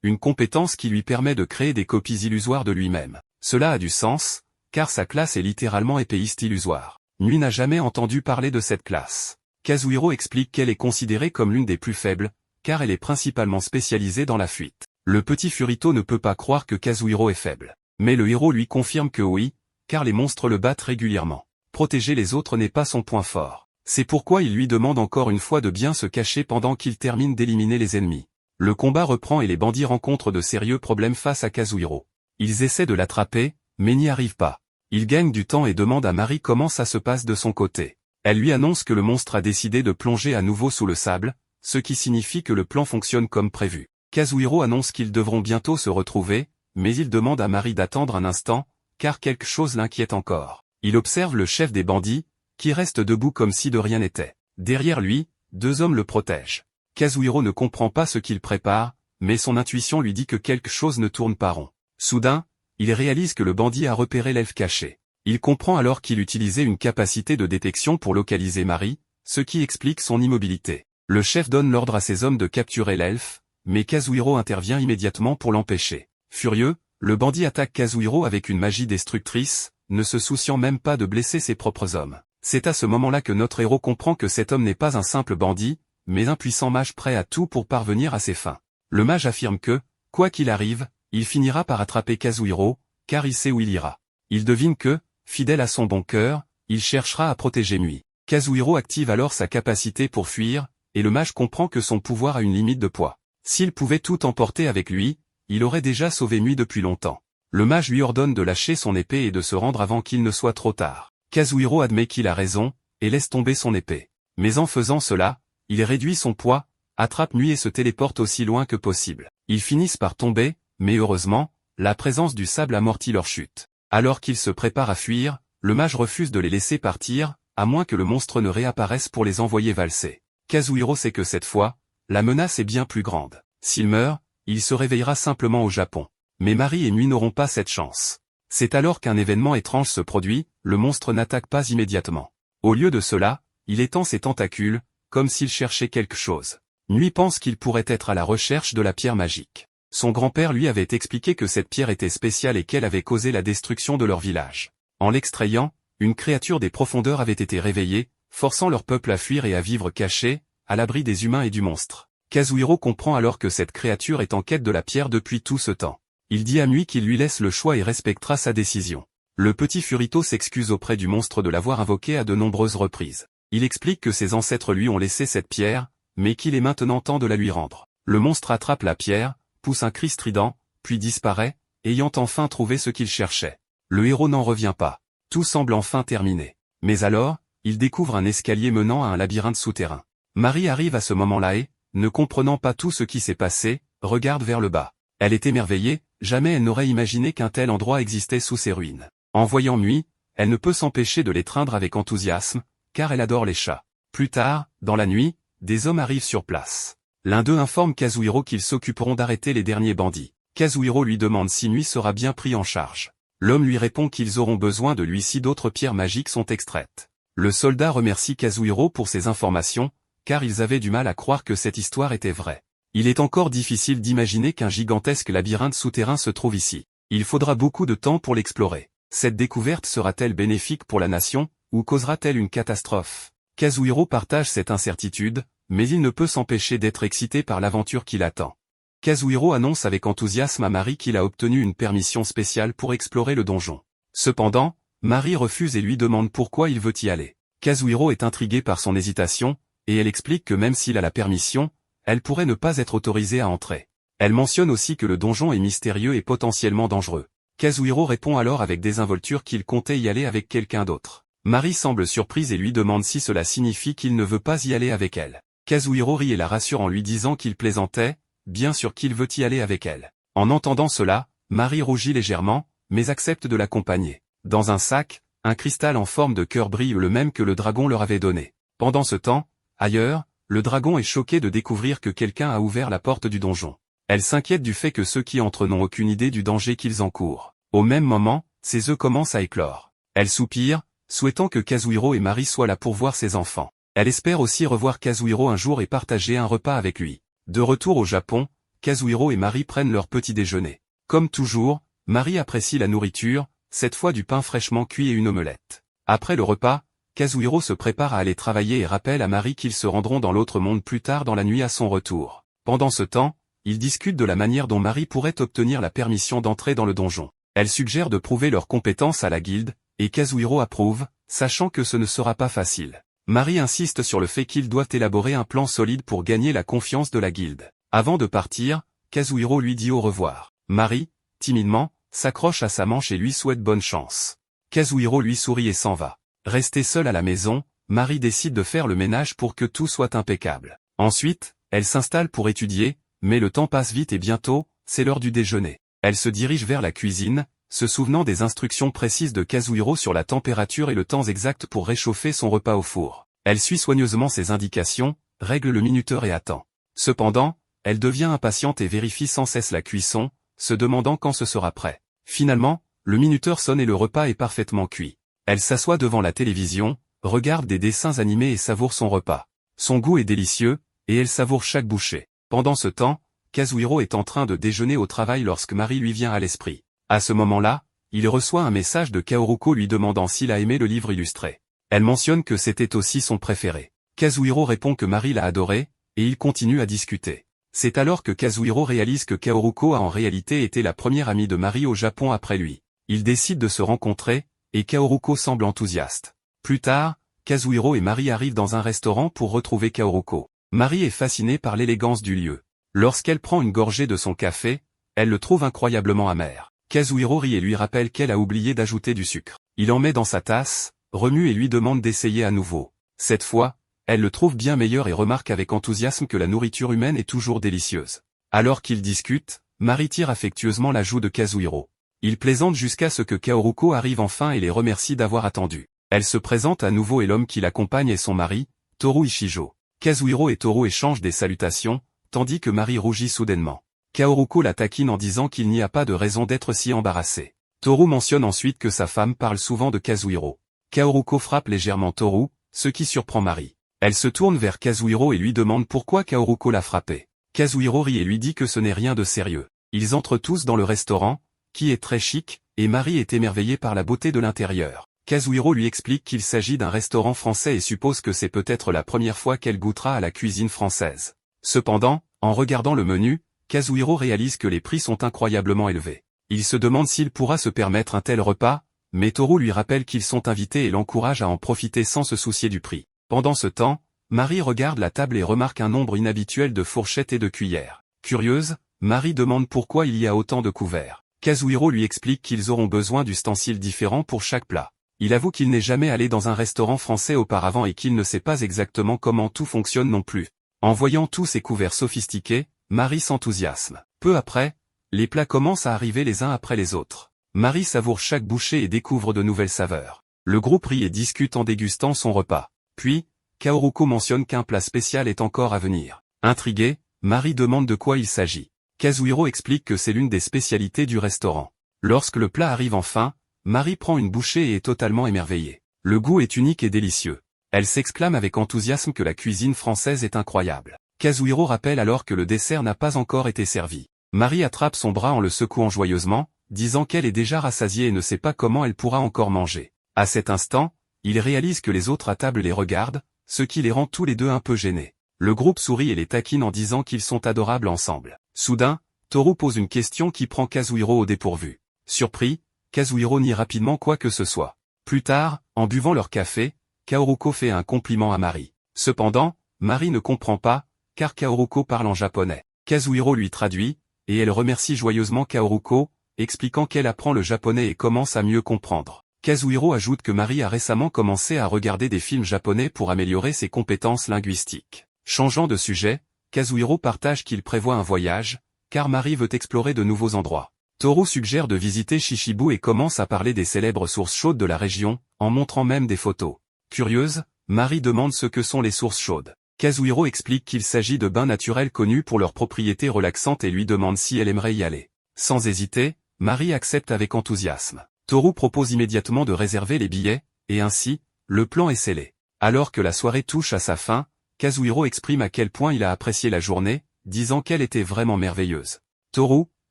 une compétence qui lui permet de créer des copies illusoires de lui-même. Cela a du sens, car sa classe est littéralement épéiste illusoire. Nui n'a jamais entendu parler de cette classe. Kazuhiro explique qu'elle est considérée comme l'une des plus faibles, car elle est principalement spécialisée dans la fuite. Le petit Furito ne peut pas croire que Kazuhiro est faible. Mais le héros lui confirme que oui, car les monstres le battent régulièrement. Protéger les autres n'est pas son point fort. C'est pourquoi il lui demande encore une fois de bien se cacher pendant qu'il termine d'éliminer les ennemis. Le combat reprend et les bandits rencontrent de sérieux problèmes face à Kazuhiro. Ils essaient de l'attraper, mais n'y arrivent pas. Il gagne du temps et demande à Mari comment ça se passe de son côté. Elle lui annonce que le monstre a décidé de plonger à nouveau sous le sable, ce qui signifie que le plan fonctionne comme prévu. Kazuhiro annonce qu'ils devront bientôt se retrouver, mais il demande à Mari d'attendre un instant, car quelque chose l'inquiète encore. Il observe le chef des bandits, qui reste debout comme si de rien n'était. Derrière lui, 2 hommes le protègent. Kazuhiro ne comprend pas ce qu'il prépare, mais son intuition lui dit que quelque chose ne tourne pas rond. Soudain, il réalise que le bandit a repéré l'elfe caché. Il comprend alors qu'il utilisait une capacité de détection pour localiser Mari, ce qui explique son immobilité. Le chef donne l'ordre à ses hommes de capturer l'elfe, mais Kazuhiro intervient immédiatement pour l'empêcher. Furieux, le bandit attaque Kazuhiro avec une magie destructrice, ne se souciant même pas de blesser ses propres hommes. C'est à ce moment-là que notre héros comprend que cet homme n'est pas un simple bandit, mais un puissant mage prêt à tout pour parvenir à ses fins. Le mage affirme que, quoi qu'il arrive, il finira par attraper Kazuhiro, car il sait où il ira. Il devine que, fidèle à son bon cœur, il cherchera à protéger Nui. Kazuhiro active alors sa capacité pour fuir, et le mage comprend que son pouvoir a une limite de poids. S'il pouvait tout emporter avec lui, il aurait déjà sauvé Nui depuis longtemps. Le mage lui ordonne de lâcher son épée et de se rendre avant qu'il ne soit trop tard. Kazuhiro admet qu'il a raison, et laisse tomber son épée. Mais en faisant cela, il réduit son poids, attrape Nui et se téléporte aussi loin que possible. Ils finissent par tomber, mais heureusement, la présence du sable amortit leur chute. Alors qu'ils se préparent à fuir, le mage refuse de les laisser partir, à moins que le monstre ne réapparaisse pour les envoyer valser. Kazuhiro sait que cette fois, la menace est bien plus grande. S'il meurt, il se réveillera simplement au Japon. Mais Mari et Nui n'auront pas cette chance. C'est alors qu'un événement étrange se produit, le monstre n'attaque pas immédiatement. Au lieu de cela, il étend ses tentacules, comme s'il cherchait quelque chose. Nui pense qu'il pourrait être à la recherche de la pierre magique. Son grand-père lui avait expliqué que cette pierre était spéciale et qu'elle avait causé la destruction de leur village. En l'extrayant, une créature des profondeurs avait été réveillée, forçant leur peuple à fuir et à vivre cachés, à l'abri des humains et du monstre. Kazuhiro comprend alors que cette créature est en quête de la pierre depuis tout ce temps. Il dit à Nui qu'il lui laisse le choix et respectera sa décision. Le petit Furito s'excuse auprès du monstre de l'avoir invoqué à de nombreuses reprises. Il explique que ses ancêtres lui ont laissé cette pierre, mais qu'il est maintenant temps de la lui rendre. Le monstre attrape la pierre, pousse un cri strident, puis disparaît, ayant enfin trouvé ce qu'il cherchait. Le héros n'en revient pas. Tout semble enfin terminé. Mais alors, il découvre un escalier menant à un labyrinthe souterrain. Mari arrive à ce moment-là et, ne comprenant pas tout ce qui s'est passé, regarde vers le bas. Elle est émerveillée, jamais elle n'aurait imaginé qu'un tel endroit existait sous ces ruines. En voyant Nui, elle ne peut s'empêcher de l'étreindre avec enthousiasme, car elle adore les chats. Plus tard, dans la nuit, des hommes arrivent sur place. L'un d'eux informe Kazuhiro qu'ils s'occuperont d'arrêter les derniers bandits. Kazuhiro lui demande si Nui sera bien pris en charge. L'homme lui répond qu'ils auront besoin de lui si d'autres pierres magiques sont extraites. Le soldat remercie Kazuhiro pour ces informations, car ils avaient du mal à croire que cette histoire était vraie. Il est encore difficile d'imaginer qu'un gigantesque labyrinthe souterrain se trouve ici. Il faudra beaucoup de temps pour l'explorer. Cette découverte sera-t-elle bénéfique pour la nation, ou causera-t-elle une catastrophe? Kazuhiro partage cette incertitude, mais il ne peut s'empêcher d'être excité par l'aventure qui l'attend. Kazuhiro annonce avec enthousiasme à Mari qu'il a obtenu une permission spéciale pour explorer le donjon. Cependant, Mari refuse et lui demande pourquoi il veut y aller. Kazuhiro est intrigué par son hésitation, et elle explique que même s'il a la permission, elle pourrait ne pas être autorisée à entrer. Elle mentionne aussi que le donjon est mystérieux et potentiellement dangereux. Kazuhiro répond alors avec désinvolture qu'il comptait y aller avec quelqu'un d'autre. Mari semble surprise et lui demande si cela signifie qu'il ne veut pas y aller avec elle. Kazuhiro rit et la rassure en lui disant qu'il plaisantait, bien sûr qu'il veut y aller avec elle. En entendant cela, Mari rougit légèrement, mais accepte de l'accompagner. Dans un sac, un cristal en forme de cœur brille le même que le dragon leur avait donné. Pendant ce temps, ailleurs, le dragon est choqué de découvrir que quelqu'un a ouvert la porte du donjon. Elle s'inquiète du fait que ceux qui entrent n'ont aucune idée du danger qu'ils encourent. Au même moment, ses œufs commencent à éclore. Elle soupire, souhaitant que Kazuhiro et Mari soient là pour voir ses enfants. Elle espère aussi revoir Kazuhiro un jour et partager un repas avec lui. De retour au Japon, Kazuhiro et Mari prennent leur petit déjeuner. Comme toujours, Mari apprécie la nourriture, cette fois du pain fraîchement cuit et une omelette. Après le repas, Kazuhiro se prépare à aller travailler et rappelle à Mari qu'ils se rendront dans l'autre monde plus tard dans la nuit à son retour. Pendant ce temps, ils discutent de la manière dont Mari pourrait obtenir la permission d'entrer dans le donjon. Elle suggère de prouver leurs compétences à la guilde, et Kazuhiro approuve, sachant que ce ne sera pas facile. Mari insiste sur le fait qu'ils doivent élaborer un plan solide pour gagner la confiance de la guilde. Avant de partir, Kazuhiro lui dit au revoir. Mari, timidement, s'accroche à sa manche et lui souhaite bonne chance. Kazuhiro lui sourit et s'en va. Restée seule à la maison, Mari décide de faire le ménage pour que tout soit impeccable. Ensuite, elle s'installe pour étudier, mais le temps passe vite et bientôt, c'est l'heure du déjeuner. Elle se dirige vers la cuisine, se souvenant des instructions précises de Kazuhiro sur la température et le temps exact pour réchauffer son repas au four. Elle suit soigneusement ses indications, règle le minuteur et attend. Cependant, elle devient impatiente et vérifie sans cesse la cuisson, se demandant quand ce sera prêt. Finalement, le minuteur sonne et le repas est parfaitement cuit. Elle s'assoit devant la télévision, regarde des dessins animés et savoure son repas. Son goût est délicieux, et elle savoure chaque bouchée. Pendant ce temps, Kazuhiro est en train de déjeuner au travail lorsque Mari lui vient à l'esprit. À ce moment-là, il reçoit un message de Kaoruko lui demandant s'il a aimé le livre illustré. Elle mentionne que c'était aussi son préféré. Kazuhiro répond que Mari l'a adoré, et ils continuent à discuter. C'est alors que Kazuhiro réalise que Kaoruko a en réalité été la première amie de Mari au Japon après lui. Ils décident de se rencontrer, et Kaoruko semble enthousiaste. Plus tard, Kazuhiro et Mari arrivent dans un restaurant pour retrouver Kaoruko. Mari est fascinée par l'élégance du lieu. Lorsqu'elle prend une gorgée de son café, elle le trouve incroyablement amer. Kazuhiro rit et lui rappelle qu'elle a oublié d'ajouter du sucre. Il en met dans sa tasse, remue et lui demande d'essayer à nouveau. Cette fois, elle le trouve bien meilleur et remarque avec enthousiasme que la nourriture humaine est toujours délicieuse. Alors qu'ils discutent, Mari tire affectueusement la joue de Kazuhiro. Ils plaisantent jusqu'à ce que Kaoruko arrive enfin et les remercie d'avoir attendu. Elle se présente à nouveau et l'homme qui l'accompagne est son mari, Toru Ishijo. Kazuhiro et Toru échangent des salutations, tandis que Mari rougit soudainement. Kaoruko la taquine en disant qu'il n'y a pas de raison d'être si embarrassé. Toru mentionne ensuite que sa femme parle souvent de Kazuhiro. Kaoruko frappe légèrement Toru, ce qui surprend Mari. Elle se tourne vers Kazuhiro et lui demande pourquoi Kaoruko l'a frappé. Kazuhiro rit et lui dit que ce n'est rien de sérieux. Ils entrent tous dans le restaurant, qui est très chic, et Mari est émerveillée par la beauté de l'intérieur. Kazuhiro lui explique qu'il s'agit d'un restaurant français et suppose que c'est peut-être la première fois qu'elle goûtera à la cuisine française. Cependant, en regardant le menu, Kazuhiro réalise que les prix sont incroyablement élevés. Il se demande s'il pourra se permettre un tel repas, mais Toru lui rappelle qu'ils sont invités et l'encourage à en profiter sans se soucier du prix. Pendant ce temps, Mari regarde la table et remarque un nombre inhabituel de fourchettes et de cuillères. Curieuse, Mari demande pourquoi il y a autant de couverts. Kazuhiro lui explique qu'ils auront besoin d'ustensiles différents pour chaque plat. Il avoue qu'il n'est jamais allé dans un restaurant français auparavant et qu'il ne sait pas exactement comment tout fonctionne non plus. En voyant tous ces couverts sophistiqués, Mari s'enthousiasme. Peu après, les plats commencent à arriver les uns après les autres. Mari savoure chaque bouchée et découvre de nouvelles saveurs. Le groupe rit et discute en dégustant son repas. Puis, Kaoruko mentionne qu'un plat spécial est encore à venir. Intriguée, Mari demande de quoi il s'agit. Kazuhiro explique que c'est l'une des spécialités du restaurant. Lorsque le plat arrive enfin, Mari prend une bouchée et est totalement émerveillée. Le goût est unique et délicieux. Elle s'exclame avec enthousiasme que la cuisine française est incroyable. Kazuhiro rappelle alors que le dessert n'a pas encore été servi. Mari attrape son bras en le secouant joyeusement, disant qu'elle est déjà rassasiée et ne sait pas comment elle pourra encore manger. À cet instant, il réalise que les autres à table les regardent, ce qui les rend tous les deux un peu gênés. Le groupe sourit et les taquine en disant qu'ils sont adorables ensemble. Soudain, Toru pose une question qui prend Kazuhiro au dépourvu. Surpris, Kazuhiro nie rapidement quoi que ce soit. Plus tard, en buvant leur café, Kaoruko fait un compliment à Mari. Cependant, Mari ne comprend pas, car Kaoruko parle en japonais. Kazuhiro lui traduit, et elle remercie joyeusement Kaoruko, expliquant qu'elle apprend le japonais et commence à mieux comprendre. Kazuhiro ajoute que Mari a récemment commencé à regarder des films japonais pour améliorer ses compétences linguistiques. Changeant de sujet, Kazuhiro partage qu'il prévoit un voyage, car Mari veut explorer de nouveaux endroits. Toru suggère de visiter Shishibu et commence à parler des célèbres sources chaudes de la région, en montrant même des photos. Curieuse, Mari demande ce que sont les sources chaudes. Kazuhiro explique qu'il s'agit de bains naturels connus pour leurs propriétés relaxantes et lui demande si elle aimerait y aller. Sans hésiter, Mari accepte avec enthousiasme. Toru propose immédiatement de réserver les billets, et ainsi, le plan est scellé. Alors que la soirée touche à sa fin, Kazuhiro exprime à quel point il a apprécié la journée, disant qu'elle était vraiment merveilleuse. Toru,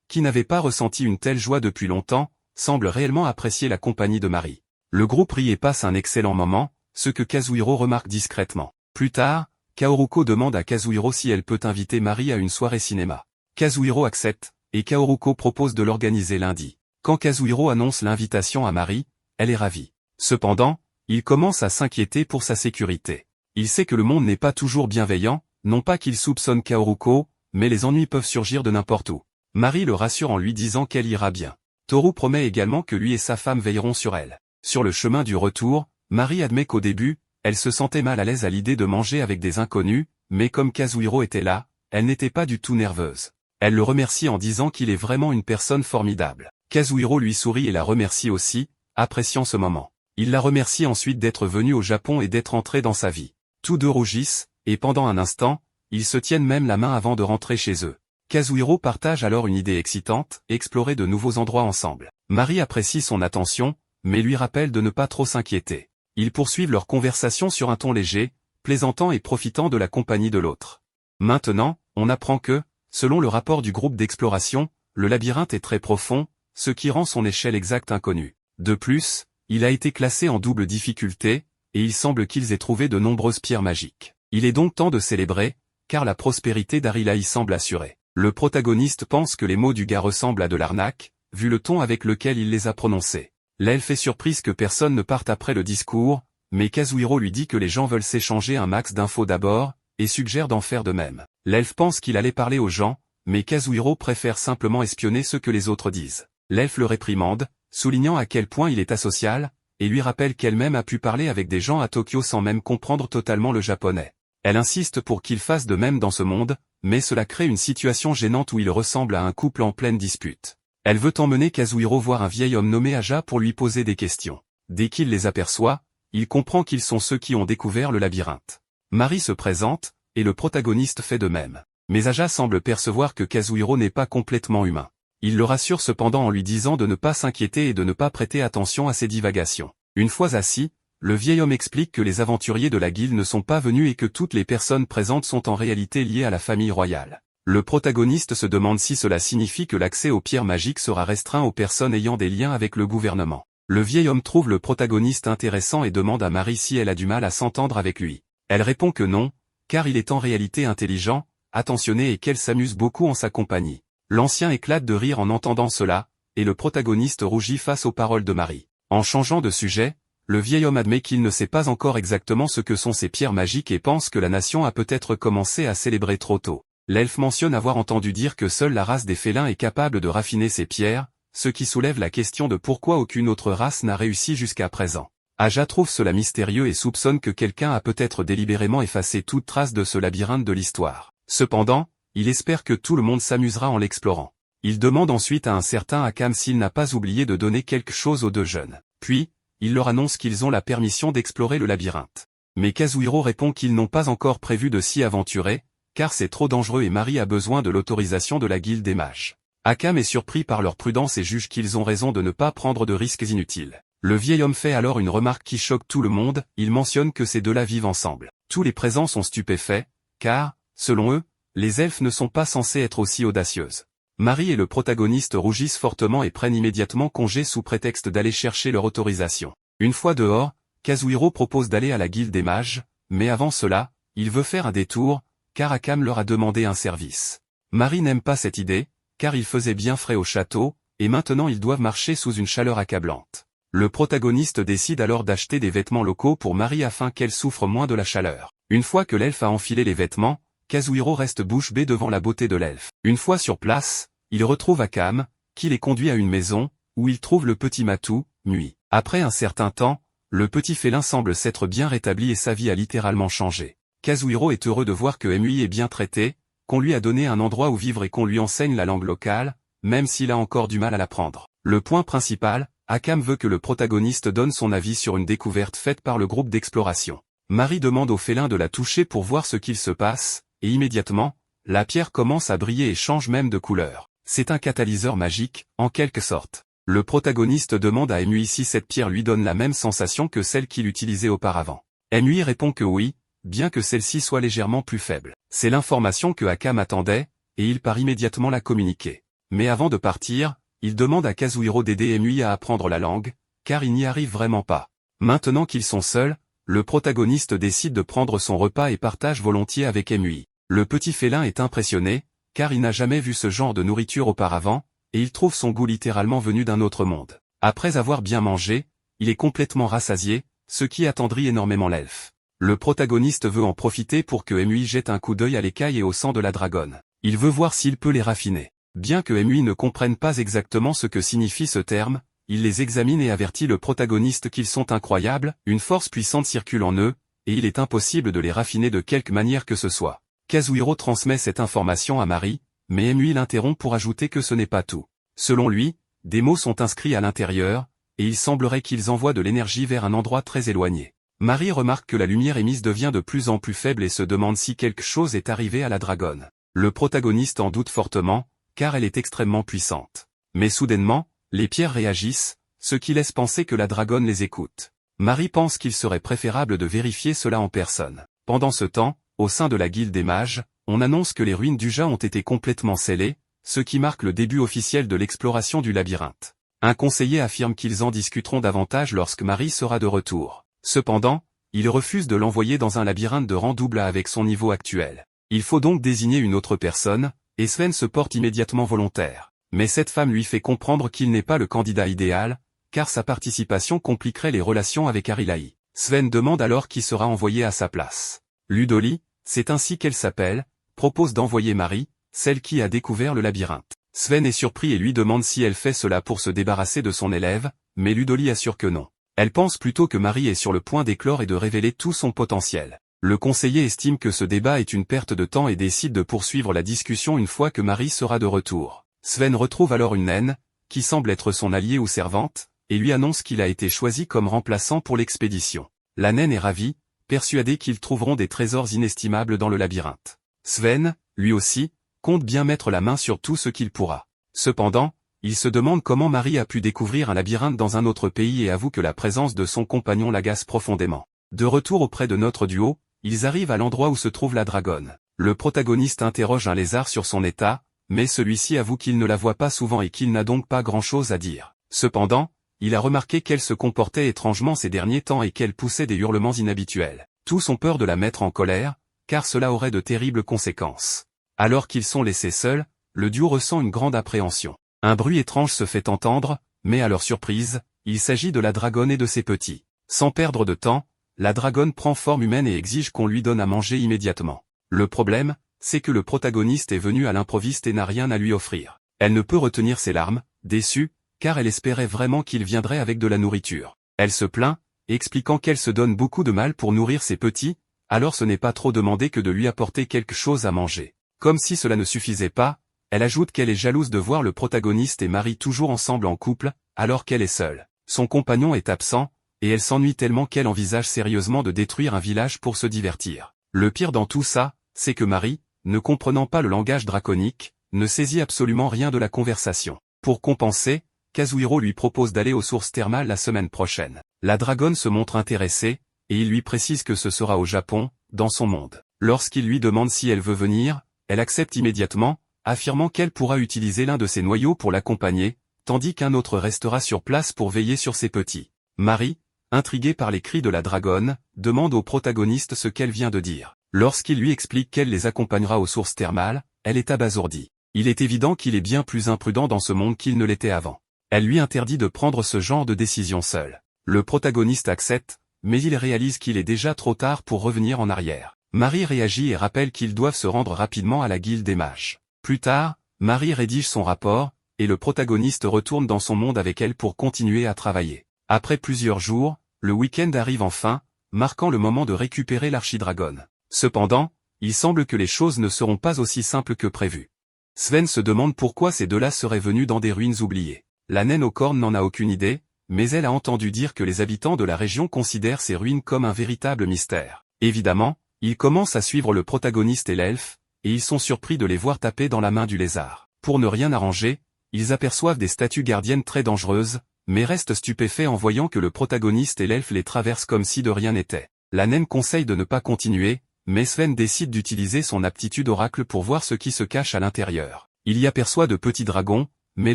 qui n'avait pas ressenti une telle joie depuis longtemps, semble réellement apprécier la compagnie de Mari. Le groupe rit et passe un excellent moment, ce que Kazuhiro remarque discrètement. Plus tard, Kaoruko demande à Kazuhiro si elle peut inviter Mari à une soirée cinéma. Kazuhiro accepte, et Kaoruko propose de l'organiser lundi. Quand Kazuhiro annonce l'invitation à Mari, elle est ravie. Cependant, il commence à s'inquiéter pour sa sécurité. Il sait que le monde n'est pas toujours bienveillant, non pas qu'il soupçonne Kaoruko, mais les ennuis peuvent surgir de n'importe où. Mari le rassure en lui disant qu'elle ira bien. Toru promet également que lui et sa femme veilleront sur elle. Sur le chemin du retour, Mari admet qu'au début, elle se sentait mal à l'aise à l'idée de manger avec des inconnus, mais comme Kazuhiro était là, elle n'était pas du tout nerveuse. Elle le remercie en disant qu'il est vraiment une personne formidable. Kazuhiro lui sourit et la remercie aussi, appréciant ce moment. Il la remercie ensuite d'être venue au Japon et d'être entrée dans sa vie. Tous deux rougissent, et pendant un instant, ils se tiennent même la main avant de rentrer chez eux. Kazuhiro partage alors une idée excitante, explorer de nouveaux endroits ensemble. Mari apprécie son attention, mais lui rappelle de ne pas trop s'inquiéter. Ils poursuivent leur conversation sur un ton léger, plaisantant et profitant de la compagnie de l'autre. Maintenant, on apprend que, selon le rapport du groupe d'exploration, le labyrinthe est très profond, ce qui rend son échelle exacte inconnue. De plus, il a été classé en double difficulté, et il semble qu'ils aient trouvé de nombreuses pierres magiques. Il est donc temps de célébrer, car la prospérité d'Arila y semble assurée. Le protagoniste pense que les mots du gars ressemblent à de l'arnaque, vu le ton avec lequel il les a prononcés. L'elfe est surprise que personne ne parte après le discours, mais Kazuhiro lui dit que les gens veulent s'échanger un max d'infos d'abord, et suggère d'en faire de même. L'elfe pense qu'il allait parler aux gens, mais Kazuhiro préfère simplement espionner ce que les autres disent. L'elfe le réprimande, soulignant à quel point il est asocial, et lui rappelle qu'elle-même a pu parler avec des gens à Tokyo sans même comprendre totalement le japonais. Elle insiste pour qu'il fasse de même dans ce monde, mais cela crée une situation gênante où il ressemble à un couple en pleine dispute. Elle veut emmener Kazuhiro voir un vieil homme nommé Aja pour lui poser des questions. Dès qu'il les aperçoit, il comprend qu'ils sont ceux qui ont découvert le labyrinthe. Mari se présente, et le protagoniste fait de même. Mais Aja semble percevoir que Kazuhiro n'est pas complètement humain. Il le rassure cependant en lui disant de ne pas s'inquiéter et de ne pas prêter attention à ses divagations. Une fois assis, le vieil homme explique que les aventuriers de la guilde ne sont pas venus et que toutes les personnes présentes sont en réalité liées à la famille royale. Le protagoniste se demande si cela signifie que l'accès aux pierres magiques sera restreint aux personnes ayant des liens avec le gouvernement. Le vieil homme trouve le protagoniste intéressant et demande à Mari si elle a du mal à s'entendre avec lui. Elle répond que non, car il est en réalité intelligent, attentionné et qu'elle s'amuse beaucoup en sa compagnie. L'ancien éclate de rire en entendant cela, et le protagoniste rougit face aux paroles de Mari. En changeant de sujet, le vieil homme admet qu'il ne sait pas encore exactement ce que sont ces pierres magiques et pense que la nation a peut-être commencé à célébrer trop tôt. L'elfe mentionne avoir entendu dire que seule la race des félins est capable de raffiner ces pierres, ce qui soulève la question de pourquoi aucune autre race n'a réussi jusqu'à présent. Aja trouve cela mystérieux et soupçonne que quelqu'un a peut-être délibérément effacé toute trace de ce labyrinthe de l'histoire. Cependant, il espère que tout le monde s'amusera en l'explorant. Il demande ensuite à un certain Akam s'il n'a pas oublié de donner quelque chose aux deux jeunes. Puis, il leur annonce qu'ils ont la permission d'explorer le labyrinthe. Mais Kazuhiro répond qu'ils n'ont pas encore prévu de s'y aventurer, car c'est trop dangereux et Mari a besoin de l'autorisation de la guilde des mages. Akam est surpris par leur prudence et juge qu'ils ont raison de ne pas prendre de risques inutiles. Le vieil homme fait alors une remarque qui choque tout le monde, il mentionne que ces deux-là vivent ensemble. Tous les présents sont stupéfaits, car, selon eux, les elfes ne sont pas censés être aussi audacieuses. Mari et le protagoniste rougissent fortement et prennent immédiatement congé sous prétexte d'aller chercher leur autorisation. Une fois dehors, Kazuhiro propose d'aller à la guilde des mages, mais avant cela, il veut faire un détour, car Akam leur a demandé un service. Mari n'aime pas cette idée, car il faisait bien frais au château, et maintenant ils doivent marcher sous une chaleur accablante. Le protagoniste décide alors d'acheter des vêtements locaux pour Mari afin qu'elle souffre moins de la chaleur. Une fois que l'elfe a enfilé les vêtements, Kazuhiro reste bouche bée devant la beauté de l'elfe. Une fois sur place, il retrouve Akam, qui les conduit à une maison, où il trouve le petit Matou, Mui. Après un certain temps, le petit félin semble s'être bien rétabli et sa vie a littéralement changé. Kazuhiro est heureux de voir que Mui est bien traité, qu'on lui a donné un endroit où vivre et qu'on lui enseigne la langue locale, même s'il a encore du mal à l'apprendre. Le point principal, Akam veut que le protagoniste donne son avis sur une découverte faite par le groupe d'exploration. Mari demande au félin de la toucher pour voir ce qu'il se passe, et immédiatement, la pierre commence à briller et change même de couleur. C'est un catalyseur magique, en quelque sorte. Le protagoniste demande à Mui si cette pierre lui donne la même sensation que celle qu'il utilisait auparavant. MUI répond que oui, bien que celle-ci soit légèrement plus faible. C'est l'information que Akam attendait, et il part immédiatement la communiquer. Mais avant de partir, il demande à Kazuhiro d'aider MUI à apprendre la langue, car il n'y arrive vraiment pas. Maintenant qu'ils sont seuls, le protagoniste décide de prendre son repas et partage volontiers avec MUI. Le petit félin est impressionné, car il n'a jamais vu ce genre de nourriture auparavant, et il trouve son goût littéralement venu d'un autre monde. Après avoir bien mangé, il est complètement rassasié, ce qui attendrit énormément l'elfe. Le protagoniste veut en profiter pour que MUI jette un coup d'œil à l'écaille et au sang de la dragonne. Il veut voir s'il peut les raffiner. Bien que MUI ne comprenne pas exactement ce que signifie ce terme, il les examine et avertit le protagoniste qu'ils sont incroyables, une force puissante circule en eux, et il est impossible de les raffiner de quelque manière que ce soit. Kazuhiro transmet cette information à Mari, mais MUI l'interrompt pour ajouter que ce n'est pas tout. Selon lui, des mots sont inscrits à l'intérieur, et il semblerait qu'ils envoient de l'énergie vers un endroit très éloigné. Mari remarque que la lumière émise devient de plus en plus faible et se demande si quelque chose est arrivé à la dragonne. Le protagoniste en doute fortement, car elle est extrêmement puissante. Mais soudainement, les pierres réagissent, ce qui laisse penser que la dragonne les écoute. Mari pense qu'il serait préférable de vérifier cela en personne. Pendant ce temps, au sein de la guilde des mages, on annonce que les ruines d'Uja ont été complètement scellées, ce qui marque le début officiel de l'exploration du labyrinthe. Un conseiller affirme qu'ils en discuteront davantage lorsque Mari sera de retour. Cependant, il refuse de l'envoyer dans un labyrinthe de rang double avec son niveau actuel. Il faut donc désigner une autre personne, et Sven se porte immédiatement volontaire. Mais cette femme lui fait comprendre qu'il n'est pas le candidat idéal, car sa participation compliquerait les relations avec Arilaï. Sven demande alors qui sera envoyé à sa place. Ludoli, c'est ainsi qu'elle s'appelle, propose d'envoyer Mari, celle qui a découvert le labyrinthe. Sven est surpris et lui demande si elle fait cela pour se débarrasser de son élève, mais Ludoli assure que non. Elle pense plutôt que Mari est sur le point d'éclore et de révéler tout son potentiel. Le conseiller estime que ce débat est une perte de temps et décide de poursuivre la discussion une fois que Mari sera de retour. Sven retrouve alors une naine, qui semble être son alliée ou servante, et lui annonce qu'il a été choisi comme remplaçant pour l'expédition. La naine est ravie, persuadée qu'ils trouveront des trésors inestimables dans le labyrinthe. Sven, lui aussi, compte bien mettre la main sur tout ce qu'il pourra. Cependant, il se demande comment Mari a pu découvrir un labyrinthe dans un autre pays et avoue que la présence de son compagnon l'agace profondément. De retour auprès de notre duo, ils arrivent à l'endroit où se trouve la dragonne. Le protagoniste interroge un lézard sur son état, mais celui-ci avoue qu'il ne la voit pas souvent et qu'il n'a donc pas grand-chose à dire. Cependant, il a remarqué qu'elle se comportait étrangement ces derniers temps et qu'elle poussait des hurlements inhabituels. Tous ont peur de la mettre en colère, car cela aurait de terribles conséquences. Alors qu'ils sont laissés seuls, le duo ressent une grande appréhension. Un bruit étrange se fait entendre, mais à leur surprise, il s'agit de la dragonne et de ses petits. Sans perdre de temps, la dragonne prend forme humaine et exige qu'on lui donne à manger immédiatement. Le problème, c'est que le protagoniste est venu à l'improviste et n'a rien à lui offrir. Elle ne peut retenir ses larmes, déçue, car elle espérait vraiment qu'il viendrait avec de la nourriture. Elle se plaint, expliquant qu'elle se donne beaucoup de mal pour nourrir ses petits, alors ce n'est pas trop demandé que de lui apporter quelque chose à manger. Comme si cela ne suffisait pas, elle ajoute qu'elle est jalouse de voir le protagoniste et Mari toujours ensemble en couple, alors qu'elle est seule. Son compagnon est absent, et elle s'ennuie tellement qu'elle envisage sérieusement de détruire un village pour se divertir. Le pire dans tout ça, c'est que Mari, ne comprenant pas le langage draconique, ne saisit absolument rien de la conversation. Pour compenser, Kazuhiro lui propose d'aller aux sources thermales la semaine prochaine. La dragonne se montre intéressée, et il lui précise que ce sera au Japon, dans son monde. Lorsqu'il lui demande si elle veut venir, elle accepte immédiatement, affirmant qu'elle pourra utiliser l'un de ses noyaux pour l'accompagner, tandis qu'un autre restera sur place pour veiller sur ses petits. Mari, intriguée par les cris de la dragonne, demande au protagoniste ce qu'elle vient de dire. Lorsqu'il lui explique qu'elle les accompagnera aux sources thermales, elle est abasourdie. Il est évident qu'il est bien plus imprudent dans ce monde qu'il ne l'était avant. Elle lui interdit de prendre ce genre de décision seul. Le protagoniste accepte, mais il réalise qu'il est déjà trop tard pour revenir en arrière. Mari réagit et rappelle qu'ils doivent se rendre rapidement à la guilde des mages. Plus tard, Mari rédige son rapport, et le protagoniste retourne dans son monde avec elle pour continuer à travailler. Après plusieurs jours, le week-end arrive enfin, marquant le moment de récupérer l'archidragonne. Cependant, il semble que les choses ne seront pas aussi simples que prévu. Sven se demande pourquoi ces deux-là seraient venus dans des ruines oubliées. La naine aux cornes n'en a aucune idée, mais elle a entendu dire que les habitants de la région considèrent ces ruines comme un véritable mystère. Évidemment, ils commencent à suivre le protagoniste et l'elfe, et ils sont surpris de les voir taper dans la main du lézard. Pour ne rien arranger, ils aperçoivent des statues gardiennes très dangereuses, mais restent stupéfaits en voyant que le protagoniste et l'elfe les traversent comme si de rien n'était. La naine conseille de ne pas continuer, mais Sven décide d'utiliser son aptitude oracle pour voir ce qui se cache à l'intérieur. Il y aperçoit de petits dragons, mais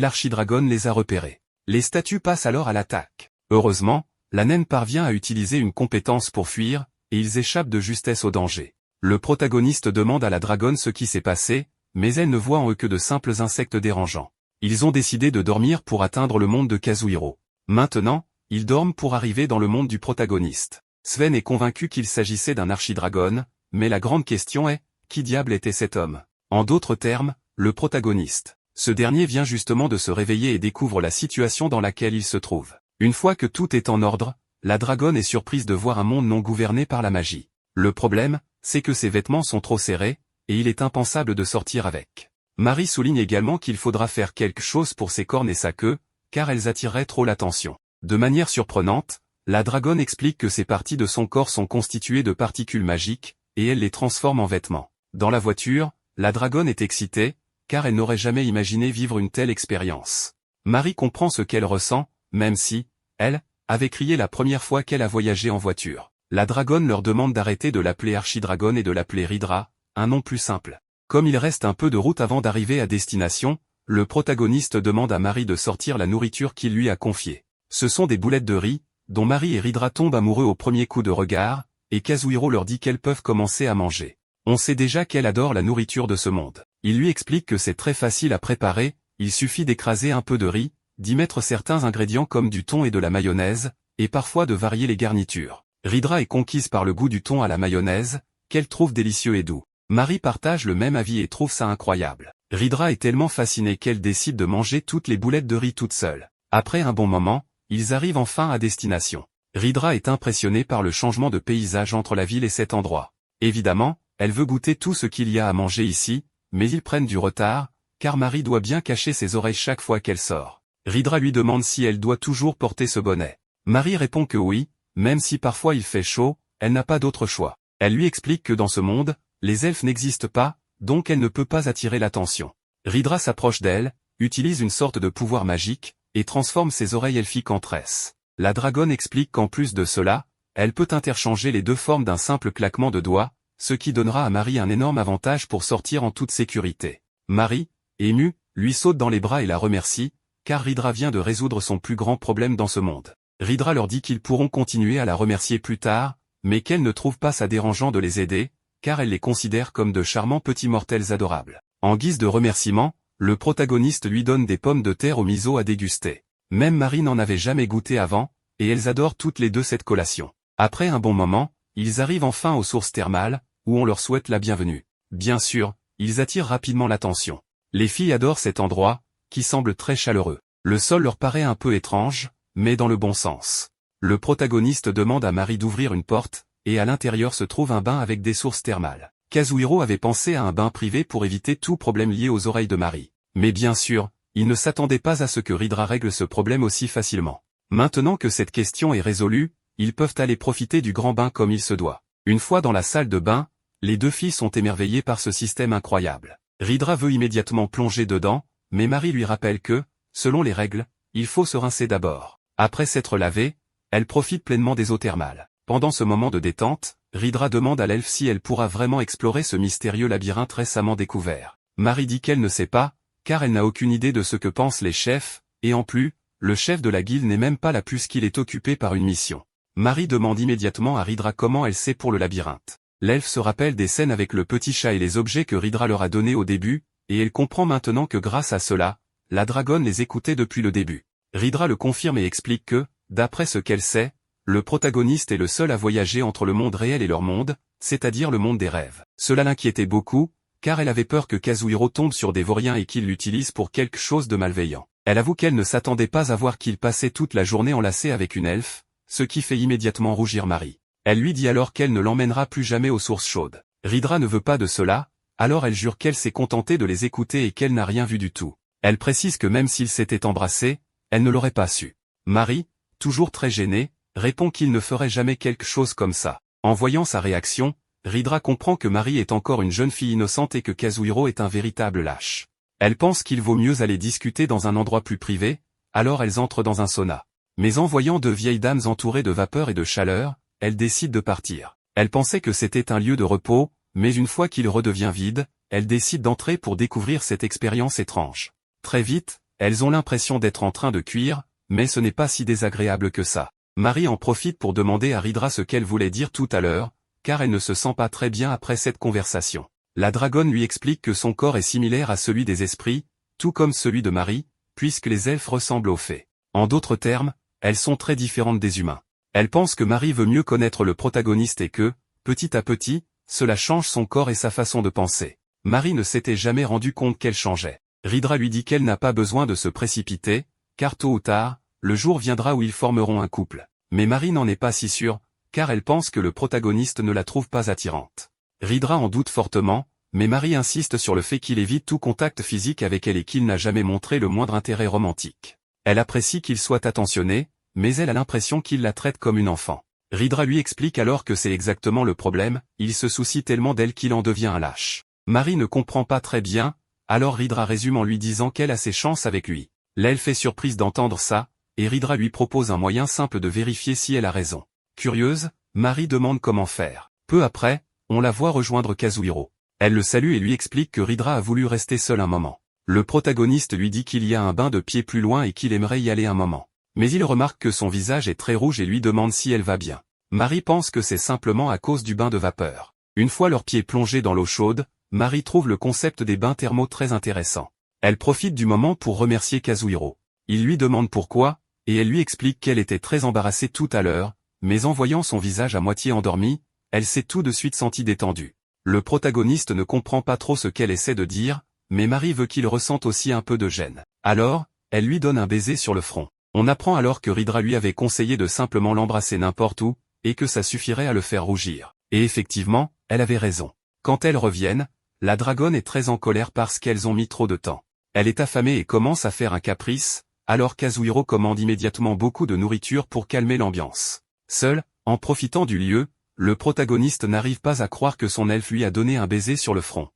l'archidragonne les a repérés. Les statues passent alors à l'attaque. Heureusement, la naine parvient à utiliser une compétence pour fuir, et ils échappent de justesse au danger. Le protagoniste demande à la dragonne ce qui s'est passé, mais elle ne voit en eux que de simples insectes dérangeants. Ils ont décidé de dormir pour atteindre le monde de Kazuhiro. Maintenant, ils dorment pour arriver dans le monde du protagoniste. Sven est convaincu qu'il s'agissait d'un archidragone, mais la grande question est, qui diable était cet homme? En d'autres termes, le protagoniste. Ce dernier vient justement de se réveiller et découvre la situation dans laquelle il se trouve. Une fois que tout est en ordre, la dragonne est surprise de voir un monde non gouverné par la magie. Le problème, c'est que ses vêtements sont trop serrés, et il est impensable de sortir avec. Marie souligne également qu'il faudra faire quelque chose pour ses cornes et sa queue, car elles attireraient trop l'attention. De manière surprenante, la dragonne explique que ces parties de son corps sont constituées de particules magiques, et elle les transforme en vêtements. Dans la voiture, la dragonne est excitée, car elle n'aurait jamais imaginé vivre une telle expérience. Marie comprend ce qu'elle ressent, même si, elle, avait crié la première fois qu'elle a voyagé en voiture. La dragonne leur demande d'arrêter de l'appeler Archidragon et de l'appeler Ridra, un nom plus simple. Comme il reste un peu de route avant d'arriver à destination, le protagoniste demande à Marie de sortir la nourriture qu'il lui a confiée. Ce sont des boulettes de riz, dont Marie et Ridra tombent amoureux au premier coup de regard, et Kazuhiro leur dit qu'elles peuvent commencer à manger. On sait déjà qu'elle adore la nourriture de ce monde. Il lui explique que c'est très facile à préparer, il suffit d'écraser un peu de riz, d'y mettre certains ingrédients comme du thon et de la mayonnaise, et parfois de varier les garnitures. Ridra est conquise par le goût du thon à la mayonnaise, qu'elle trouve délicieux et doux. Marie partage le même avis et trouve ça incroyable. Ridra est tellement fascinée qu'elle décide de manger toutes les boulettes de riz toute seule. Après un bon moment, ils arrivent enfin à destination. Ridra est impressionnée par le changement de paysage entre la ville et cet endroit. Évidemment, elle veut goûter tout ce qu'il y a à manger ici, mais ils prennent du retard, car Marie doit bien cacher ses oreilles chaque fois qu'elle sort. Ridra lui demande si elle doit toujours porter ce bonnet. Marie répond que oui, même si parfois il fait chaud, elle n'a pas d'autre choix. Elle lui explique que dans ce monde, les elfes n'existent pas, donc elle ne peut pas attirer l'attention. Ridra s'approche d'elle, utilise une sorte de pouvoir magique, et transforme ses oreilles elfiques en tresses. La dragonne explique qu'en plus de cela, elle peut interchanger les deux formes d'un simple claquement de doigts, ce qui donnera à Marie un énorme avantage pour sortir en toute sécurité. Marie, émue, lui saute dans les bras et la remercie, car Ridra vient de résoudre son plus grand problème dans ce monde. Ridra leur dit qu'ils pourront continuer à la remercier plus tard, mais qu'elle ne trouve pas ça dérangeant de les aider, car elle les considère comme de charmants petits mortels adorables. En guise de remerciement, le protagoniste lui donne des pommes de terre au miso à déguster. Même Marie n'en avait jamais goûté avant, et elles adorent toutes les deux cette collation. Après un bon moment, ils arrivent enfin aux sources thermales, où on leur souhaite la bienvenue. Bien sûr, ils attirent rapidement l'attention. Les filles adorent cet endroit, qui semble très chaleureux. Le sol leur paraît un peu étrange, mais dans le bon sens. Le protagoniste demande à Marie d'ouvrir une porte, et à l'intérieur se trouve un bain avec des sources thermales. Kazuhiro avait pensé à un bain privé pour éviter tout problème lié aux oreilles de Marie. Mais bien sûr, il ne s'attendait pas à ce que Ridra règle ce problème aussi facilement. Maintenant que cette question est résolue, ils peuvent aller profiter du grand bain comme il se doit. Une fois dans la salle de bain, les deux filles sont émerveillées par ce système incroyable. Ridra veut immédiatement plonger dedans, mais Marie lui rappelle que, selon les règles, il faut se rincer d'abord. Après s'être lavée, elle profite pleinement des eaux thermales. Pendant ce moment de détente, Ridra demande à l'elfe si elle pourra vraiment explorer ce mystérieux labyrinthe récemment découvert. Marie dit qu'elle ne sait pas, car elle n'a aucune idée de ce que pensent les chefs, et en plus, le chef de la guilde n'est même pas là puisqu'il est occupé par une mission. Marie demande immédiatement à Ridra comment elle sait pour le labyrinthe. L'elfe se rappelle des scènes avec le petit chat et les objets que Ridra leur a donnés au début, et elle comprend maintenant que grâce à cela, la dragonne les écoutait depuis le début. Ridra le confirme et explique que, d'après ce qu'elle sait, le protagoniste est le seul à voyager entre le monde réel et leur monde, c'est-à-dire le monde des rêves. Cela l'inquiétait beaucoup, car elle avait peur que Kazuhiro tombe sur des vauriens et qu'il l'utilise pour quelque chose de malveillant. Elle avoue qu'elle ne s'attendait pas à voir qu'il passait toute la journée enlacé avec une elfe, ce qui fait immédiatement rougir Marie. Elle lui dit alors qu'elle ne l'emmènera plus jamais aux sources chaudes. Ridra ne veut pas de cela, alors elle jure qu'elle s'est contentée de les écouter et qu'elle n'a rien vu du tout. Elle précise que même s'ils s'étaient embrassés, elle ne l'aurait pas su. Marie, toujours très gênée, répond qu'il ne ferait jamais quelque chose comme ça. En voyant sa réaction, Ridra comprend que Marie est encore une jeune fille innocente et que Kazuhiro est un véritable lâche. Elle pense qu'il vaut mieux aller discuter dans un endroit plus privé, alors elles entrent dans un sauna. Mais en voyant deux vieilles dames entourées de vapeur et de chaleur, elle décide de partir. Elle pensait que c'était un lieu de repos, mais une fois qu'il redevient vide, elle décide d'entrer pour découvrir cette expérience étrange. Très vite, elles ont l'impression d'être en train de cuire, mais ce n'est pas si désagréable que ça. Marie en profite pour demander à Rydra ce qu'elle voulait dire tout à l'heure, car elle ne se sent pas très bien après cette conversation. La dragonne lui explique que son corps est similaire à celui des esprits, tout comme celui de Marie, puisque les elfes ressemblent aux fées. En d'autres termes, elles sont très différentes des humains. Elle pense que Marie veut mieux connaître le protagoniste et que, petit à petit, cela change son corps et sa façon de penser. Marie ne s'était jamais rendu compte qu'elle changeait. Rydra lui dit qu'elle n'a pas besoin de se précipiter, car tôt ou tard, le jour viendra où ils formeront un couple. Mais Marie n'en est pas si sûre, car elle pense que le protagoniste ne la trouve pas attirante. Rydra en doute fortement, mais Marie insiste sur le fait qu'il évite tout contact physique avec elle et qu'il n'a jamais montré le moindre intérêt romantique. Elle apprécie qu'il soit attentionné, mais elle a l'impression qu'il la traite comme une enfant. Rydra lui explique alors que c'est exactement le problème, il se soucie tellement d'elle qu'il en devient un lâche. Marie ne comprend pas très bien, alors Rydra résume en lui disant qu'elle a ses chances avec lui. L'elfe est surprise d'entendre ça, et Rydra lui propose un moyen simple de vérifier si elle a raison. Curieuse, Marie demande comment faire. Peu après, on la voit rejoindre Kazuhiro. Elle le salue et lui explique que Rydra a voulu rester seul un moment. Le protagoniste lui dit qu'il y a un bain de pied plus loin et qu'il aimerait y aller un moment. Mais il remarque que son visage est très rouge et lui demande si elle va bien. Marie pense que c'est simplement à cause du bain de vapeur. Une fois leurs pieds plongés dans l'eau chaude, Marie trouve le concept des bains thermaux très intéressant. Elle profite du moment pour remercier Kazuhiro. Il lui demande pourquoi, et elle lui explique qu'elle était très embarrassée tout à l'heure, mais en voyant son visage à moitié endormi, elle s'est tout de suite sentie détendue. Le protagoniste ne comprend pas trop ce qu'elle essaie de dire, mais Marie veut qu'il ressente aussi un peu de gêne. Alors, elle lui donne un baiser sur le front. On apprend alors que Rydra lui avait conseillé de simplement l'embrasser n'importe où, et que ça suffirait à le faire rougir. Et effectivement, elle avait raison. Quand elles reviennent, la dragonne est très en colère parce qu'elles ont mis trop de temps. Elle est affamée et commence à faire un caprice, alors Kazuhiro commande immédiatement beaucoup de nourriture pour calmer l'ambiance. Seul, en profitant du lieu, le protagoniste n'arrive pas à croire que son elfe lui a donné un baiser sur le front.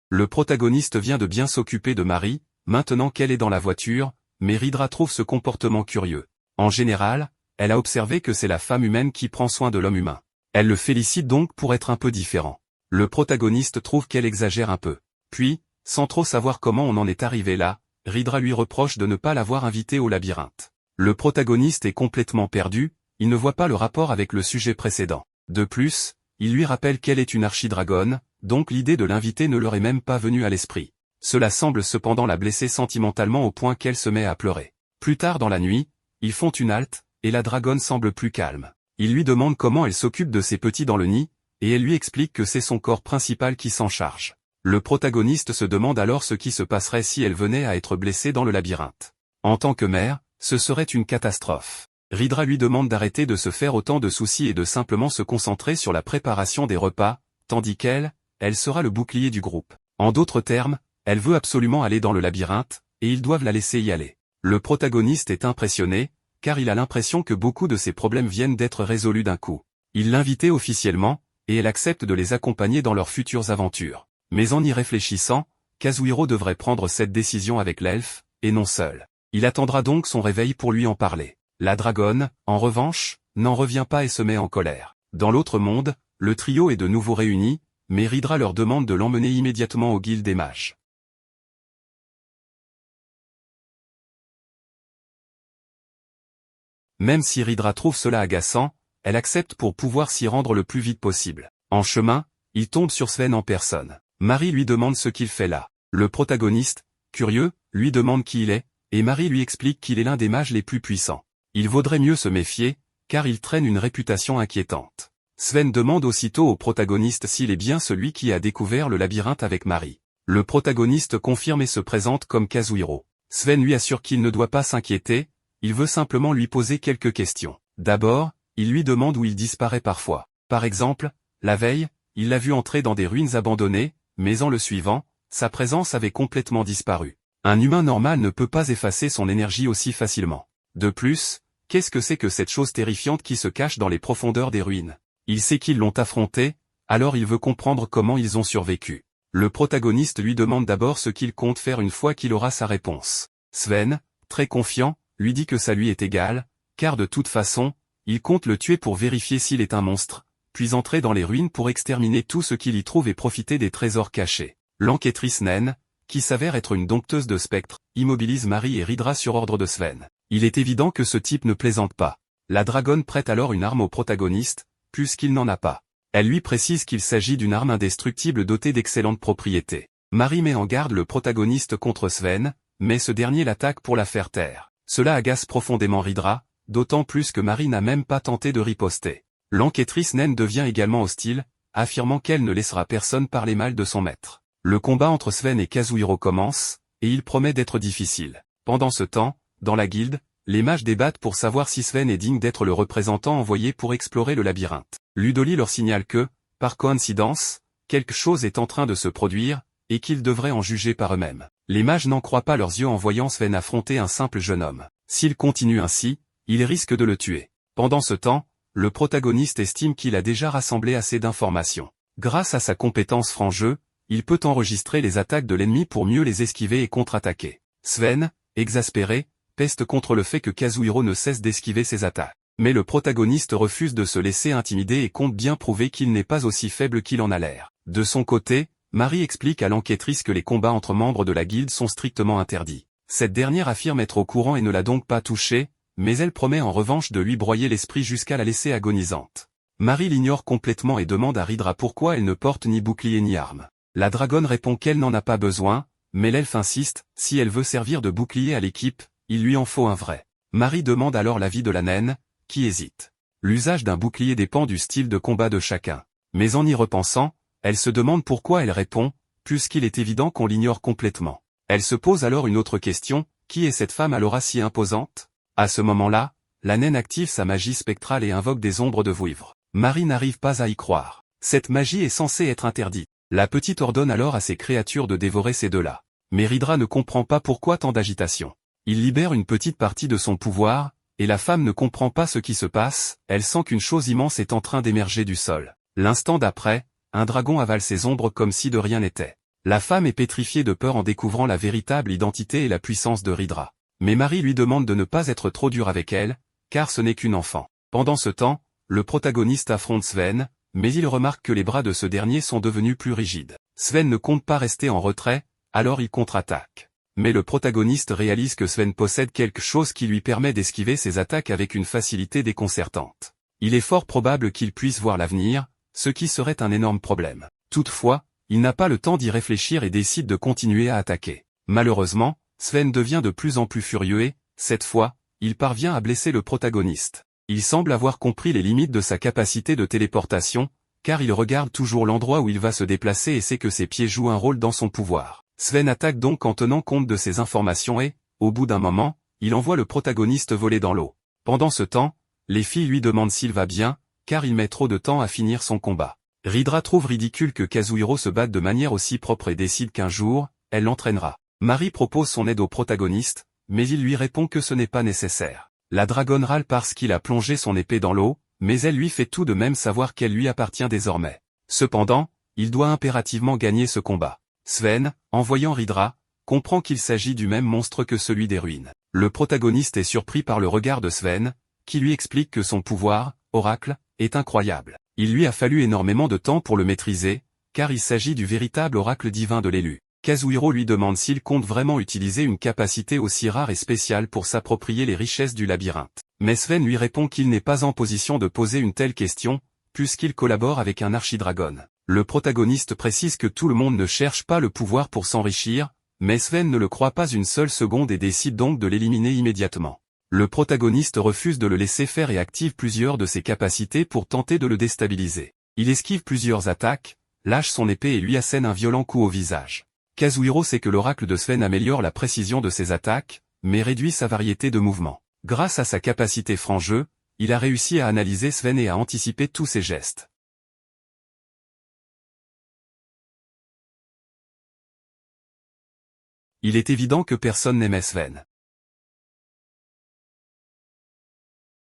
Le protagoniste vient de bien s'occuper de Marie, maintenant qu'elle est dans la voiture, mais Rydra trouve ce comportement curieux. En général, elle a observé que c'est la femme humaine qui prend soin de l'homme humain. Elle le félicite donc pour être un peu différent. Le protagoniste trouve qu'elle exagère un peu. Puis, sans trop savoir comment on en est arrivé là, Rydra lui reproche de ne pas l'avoir invité au labyrinthe. Le protagoniste est complètement perdu, il ne voit pas le rapport avec le sujet précédent. De plus, il lui rappelle qu'elle est une archidragonne, donc l'idée de l'inviter ne leur est même pas venue à l'esprit. Cela semble cependant la blesser sentimentalement au point qu'elle se met à pleurer. Plus tard dans la nuit, ils font une halte, et la dragonne semble plus calme. Il lui demande comment elle s'occupe de ses petits dans le nid, et elle lui explique que c'est son corps principal qui s'en charge. Le protagoniste se demande alors ce qui se passerait si elle venait à être blessée dans le labyrinthe. En tant que mère, ce serait une catastrophe. Rydra lui demande d'arrêter de se faire autant de soucis et de simplement se concentrer sur la préparation des repas, tandis qu'elle, elle sera le bouclier du groupe. En d'autres termes, elle veut absolument aller dans le labyrinthe, et ils doivent la laisser y aller. Le protagoniste est impressionné, car il a l'impression que beaucoup de ses problèmes viennent d'être résolus d'un coup. Il l'invitait officiellement, et elle accepte de les accompagner dans leurs futures aventures. Mais en y réfléchissant, Kazuhiro devrait prendre cette décision avec l'elfe, et non seul. Il attendra donc son réveil pour lui en parler. La dragonne, en revanche, n'en revient pas et se met en colère. Dans l'autre monde, le trio est de nouveau réuni, mais Rydra leur demande de l'emmener immédiatement au guilde des mages. Même si Rydra trouve cela agaçant, elle accepte pour pouvoir s'y rendre le plus vite possible. En chemin, il tombe sur Sven en personne. Marie lui demande ce qu'il fait là. Le protagoniste, curieux, lui demande qui il est, et Marie lui explique qu'il est l'un des mages les plus puissants. Il vaudrait mieux se méfier, car il traîne une réputation inquiétante. Sven demande aussitôt au protagoniste s'il est bien celui qui a découvert le labyrinthe avec Marie. Le protagoniste confirme et se présente comme Kazuhiro. Sven lui assure qu'il ne doit pas s'inquiéter, il veut simplement lui poser quelques questions. D'abord, il lui demande où il disparaît parfois. Par exemple, la veille, il l'a vu entrer dans des ruines abandonnées, mais en le suivant, sa présence avait complètement disparu. Un humain normal ne peut pas effacer son énergie aussi facilement. De plus, qu'est-ce que c'est que cette chose terrifiante qui se cache dans les profondeurs des ruines? Il sait qu'ils l'ont affronté, alors il veut comprendre comment ils ont survécu. Le protagoniste lui demande d'abord ce qu'il compte faire une fois qu'il aura sa réponse. Sven, très confiant, lui dit que ça lui est égal, car de toute façon, Il compte le tuer pour vérifier s'il est un monstre, puis entrer dans les ruines pour exterminer tout ce qu'il y trouve et profiter des trésors cachés. L'enquêtrice naine, qui s'avère être une dompteuse de spectres, immobilise Marie et Rydra sur ordre de Sven. Il est évident que ce type ne plaisante pas. La dragonne prête alors une arme au protagoniste, puisqu'il n'en a pas. Elle lui précise qu'il s'agit d'une arme indestructible dotée d'excellentes propriétés. Marie met en garde le protagoniste contre Sven, mais ce dernier l'attaque pour la faire taire. Cela agace profondément Rydra, d'autant plus que Marie n'a même pas tenté de riposter. L'enquêtrice naine devient également hostile, affirmant qu'elle ne laissera personne parler mal de son maître. Le combat entre Sven et Kazuhiro commence, et il promet d'être difficile. Pendant ce temps, dans la guilde, les mages débattent pour savoir si Sven est digne d'être le représentant envoyé pour explorer le labyrinthe. Ludoli leur signale que, par coïncidence, quelque chose est en train de se produire, et qu'ils devraient en juger par eux-mêmes. Les mages n'en croient pas leurs yeux en voyant Sven affronter un simple jeune homme. S'il continue ainsi, ils risquent de le tuer. Pendant ce temps, le protagoniste estime qu'il a déjà rassemblé assez d'informations. Grâce à sa compétence franc-jeu, il peut enregistrer les attaques de l'ennemi pour mieux les esquiver et contre-attaquer. Sven, exaspéré, peste contre le fait que Kazuhiro ne cesse d'esquiver ses attaques. Mais le protagoniste refuse de se laisser intimider et compte bien prouver qu'il n'est pas aussi faible qu'il en a l'air. De son côté, Marie explique à l'enquêtrice que les combats entre membres de la guilde sont strictement interdits. Cette dernière affirme être au courant et ne l'a donc pas touché, mais elle promet en revanche de lui broyer l'esprit jusqu'à la laisser agonisante. Marie l'ignore complètement et demande à Rydra pourquoi elle ne porte ni bouclier ni arme. La dragonne répond qu'elle n'en a pas besoin, mais l'elfe insiste, si elle veut servir de bouclier à l'équipe, il lui en faut un vrai. Marie demande alors l'avis de la naine, qui hésite. L'usage d'un bouclier dépend du style de combat de chacun. Mais en y repensant, elle se demande pourquoi elle répond, puisqu'il est évident qu'on l'ignore complètement. Elle se pose alors une autre question, qui est cette femme à l'aura si imposante? À ce moment-là, la naine active sa magie spectrale et invoque des ombres de vouivre. Marie n'arrive pas à y croire. Cette magie est censée être interdite. La petite ordonne alors à ses créatures de dévorer ces deux-là. Mais Rydra ne comprend pas pourquoi tant d'agitation. Il libère une petite partie de son pouvoir, et la femme ne comprend pas ce qui se passe, elle sent qu'une chose immense est en train d'émerger du sol. L'instant d'après, un dragon avale ses ombres comme si de rien n'était. La femme est pétrifiée de peur en découvrant la véritable identité et la puissance de Rydra. Mais Marie lui demande de ne pas être trop dur avec elle, car ce n'est qu'une enfant. Pendant ce temps, le protagoniste affronte Sven, mais il remarque que les bras de ce dernier sont devenus plus rigides. Sven ne compte pas rester en retrait, alors il contre-attaque. Mais le protagoniste réalise que Sven possède quelque chose qui lui permet d'esquiver ses attaques avec une facilité déconcertante. Il est fort probable qu'il puisse voir l'avenir, ce qui serait un énorme problème. Toutefois, il n'a pas le temps d'y réfléchir et décide de continuer à attaquer. Malheureusement, Sven devient de plus en plus furieux et, cette fois, il parvient à blesser le protagoniste. Il semble avoir compris les limites de sa capacité de téléportation, car il regarde toujours l'endroit où il va se déplacer et sait que ses pieds jouent un rôle dans son pouvoir. Sven attaque donc en tenant compte de ces informations et, au bout d'un moment, il envoie le protagoniste voler dans l'eau. Pendant ce temps, les filles lui demandent s'il va bien, car il met trop de temps à finir son combat. Rydra trouve ridicule que Kazuhiro se batte de manière aussi propre et décide qu'un jour, elle l'entraînera. Marie propose son aide au protagoniste, mais il lui répond que ce n'est pas nécessaire. La dragonne râle parce qu'il a plongé son épée dans l'eau, mais elle lui fait tout de même savoir qu'elle lui appartient désormais. Cependant, il doit impérativement gagner ce combat. Sven, en voyant Rydra, comprend qu'il s'agit du même monstre que celui des ruines. Le protagoniste est surpris par le regard de Sven, qui lui explique que son pouvoir, oracle, est incroyable. Il lui a fallu énormément de temps pour le maîtriser, car il s'agit du véritable oracle divin de l'élu. Kazuhiro lui demande s'il compte vraiment utiliser une capacité aussi rare et spéciale pour s'approprier les richesses du labyrinthe. Mais Sven lui répond qu'il n'est pas en position de poser une telle question, puisqu'il collabore avec un archidragone. Le protagoniste précise que tout le monde ne cherche pas le pouvoir pour s'enrichir, mais Sven ne le croit pas une seule seconde et décide donc de l'éliminer immédiatement. Le protagoniste refuse de le laisser faire et active plusieurs de ses capacités pour tenter de le déstabiliser. Il esquive plusieurs attaques, lâche son épée et lui assène un violent coup au visage. Kazuhiro sait que l'oracle de Sven améliore la précision de ses attaques, mais réduit sa variété de mouvements. Grâce à sa capacité franc-jeu, il a réussi à analyser Sven et à anticiper tous ses gestes. Il est évident que personne n'aimait Sven.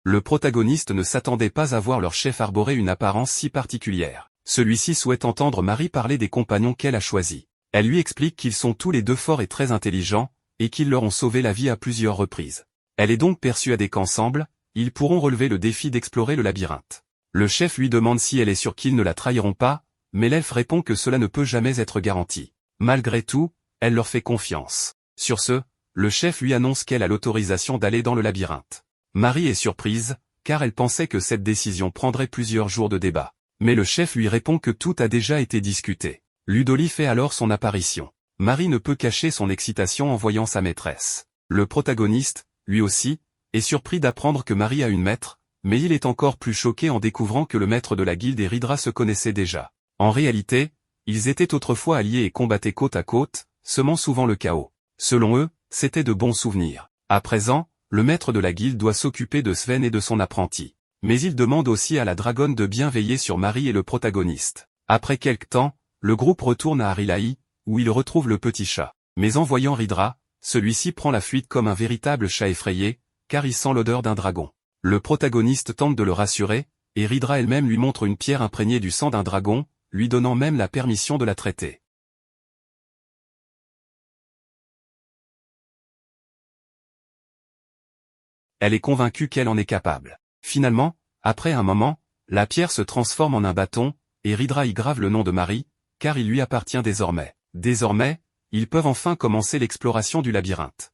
Le protagoniste ne s'attendait pas à voir leur chef arborer une apparence si particulière. Celui-ci souhaite entendre Marie parler des compagnons qu'elle a choisis. Elle lui explique qu'ils sont tous les deux forts et très intelligents, et qu'ils leur ont sauvé la vie à plusieurs reprises. Elle est donc persuadée qu'ensemble, ils pourront relever le défi d'explorer le labyrinthe. Le chef lui demande si elle est sûre qu'ils ne la trahiront pas, mais l'elfe répond que cela ne peut jamais être garanti. Malgré tout, elle leur fait confiance. Sur ce, le chef lui annonce qu'elle a l'autorisation d'aller dans le labyrinthe. Marie est surprise, car elle pensait que cette décision prendrait plusieurs jours de débat. Mais le chef lui répond que tout a déjà été discuté. Ludoli fait alors son apparition. Marie ne peut cacher son excitation en voyant sa maîtresse. Le protagoniste, lui aussi, est surpris d'apprendre que Marie a une maître, mais il est encore plus choqué en découvrant que le maître de la guilde et Ridra se connaissaient déjà. En réalité, ils étaient autrefois alliés et combattaient côte à côte, semant souvent le chaos. Selon eux, c'étaient de bons souvenirs. À présent, le maître de la guilde doit s'occuper de Sven et de son apprenti. Mais il demande aussi à la dragonne de bien veiller sur Marie et le protagoniste. Après quelque temps, le groupe retourne à Arilaï, où il retrouve le petit chat. Mais en voyant Ridra, celui-ci prend la fuite comme un véritable chat effrayé, car il sent l'odeur d'un dragon. Le protagoniste tente de le rassurer, et Ridra elle-même lui montre une pierre imprégnée du sang d'un dragon, lui donnant même la permission de la traiter. Elle est convaincue qu'elle en est capable. Finalement, après un moment, la pierre se transforme en un bâton, et Ridra y grave le nom de Marie, car il lui appartient désormais. Désormais, ils peuvent enfin commencer l'exploration du labyrinthe.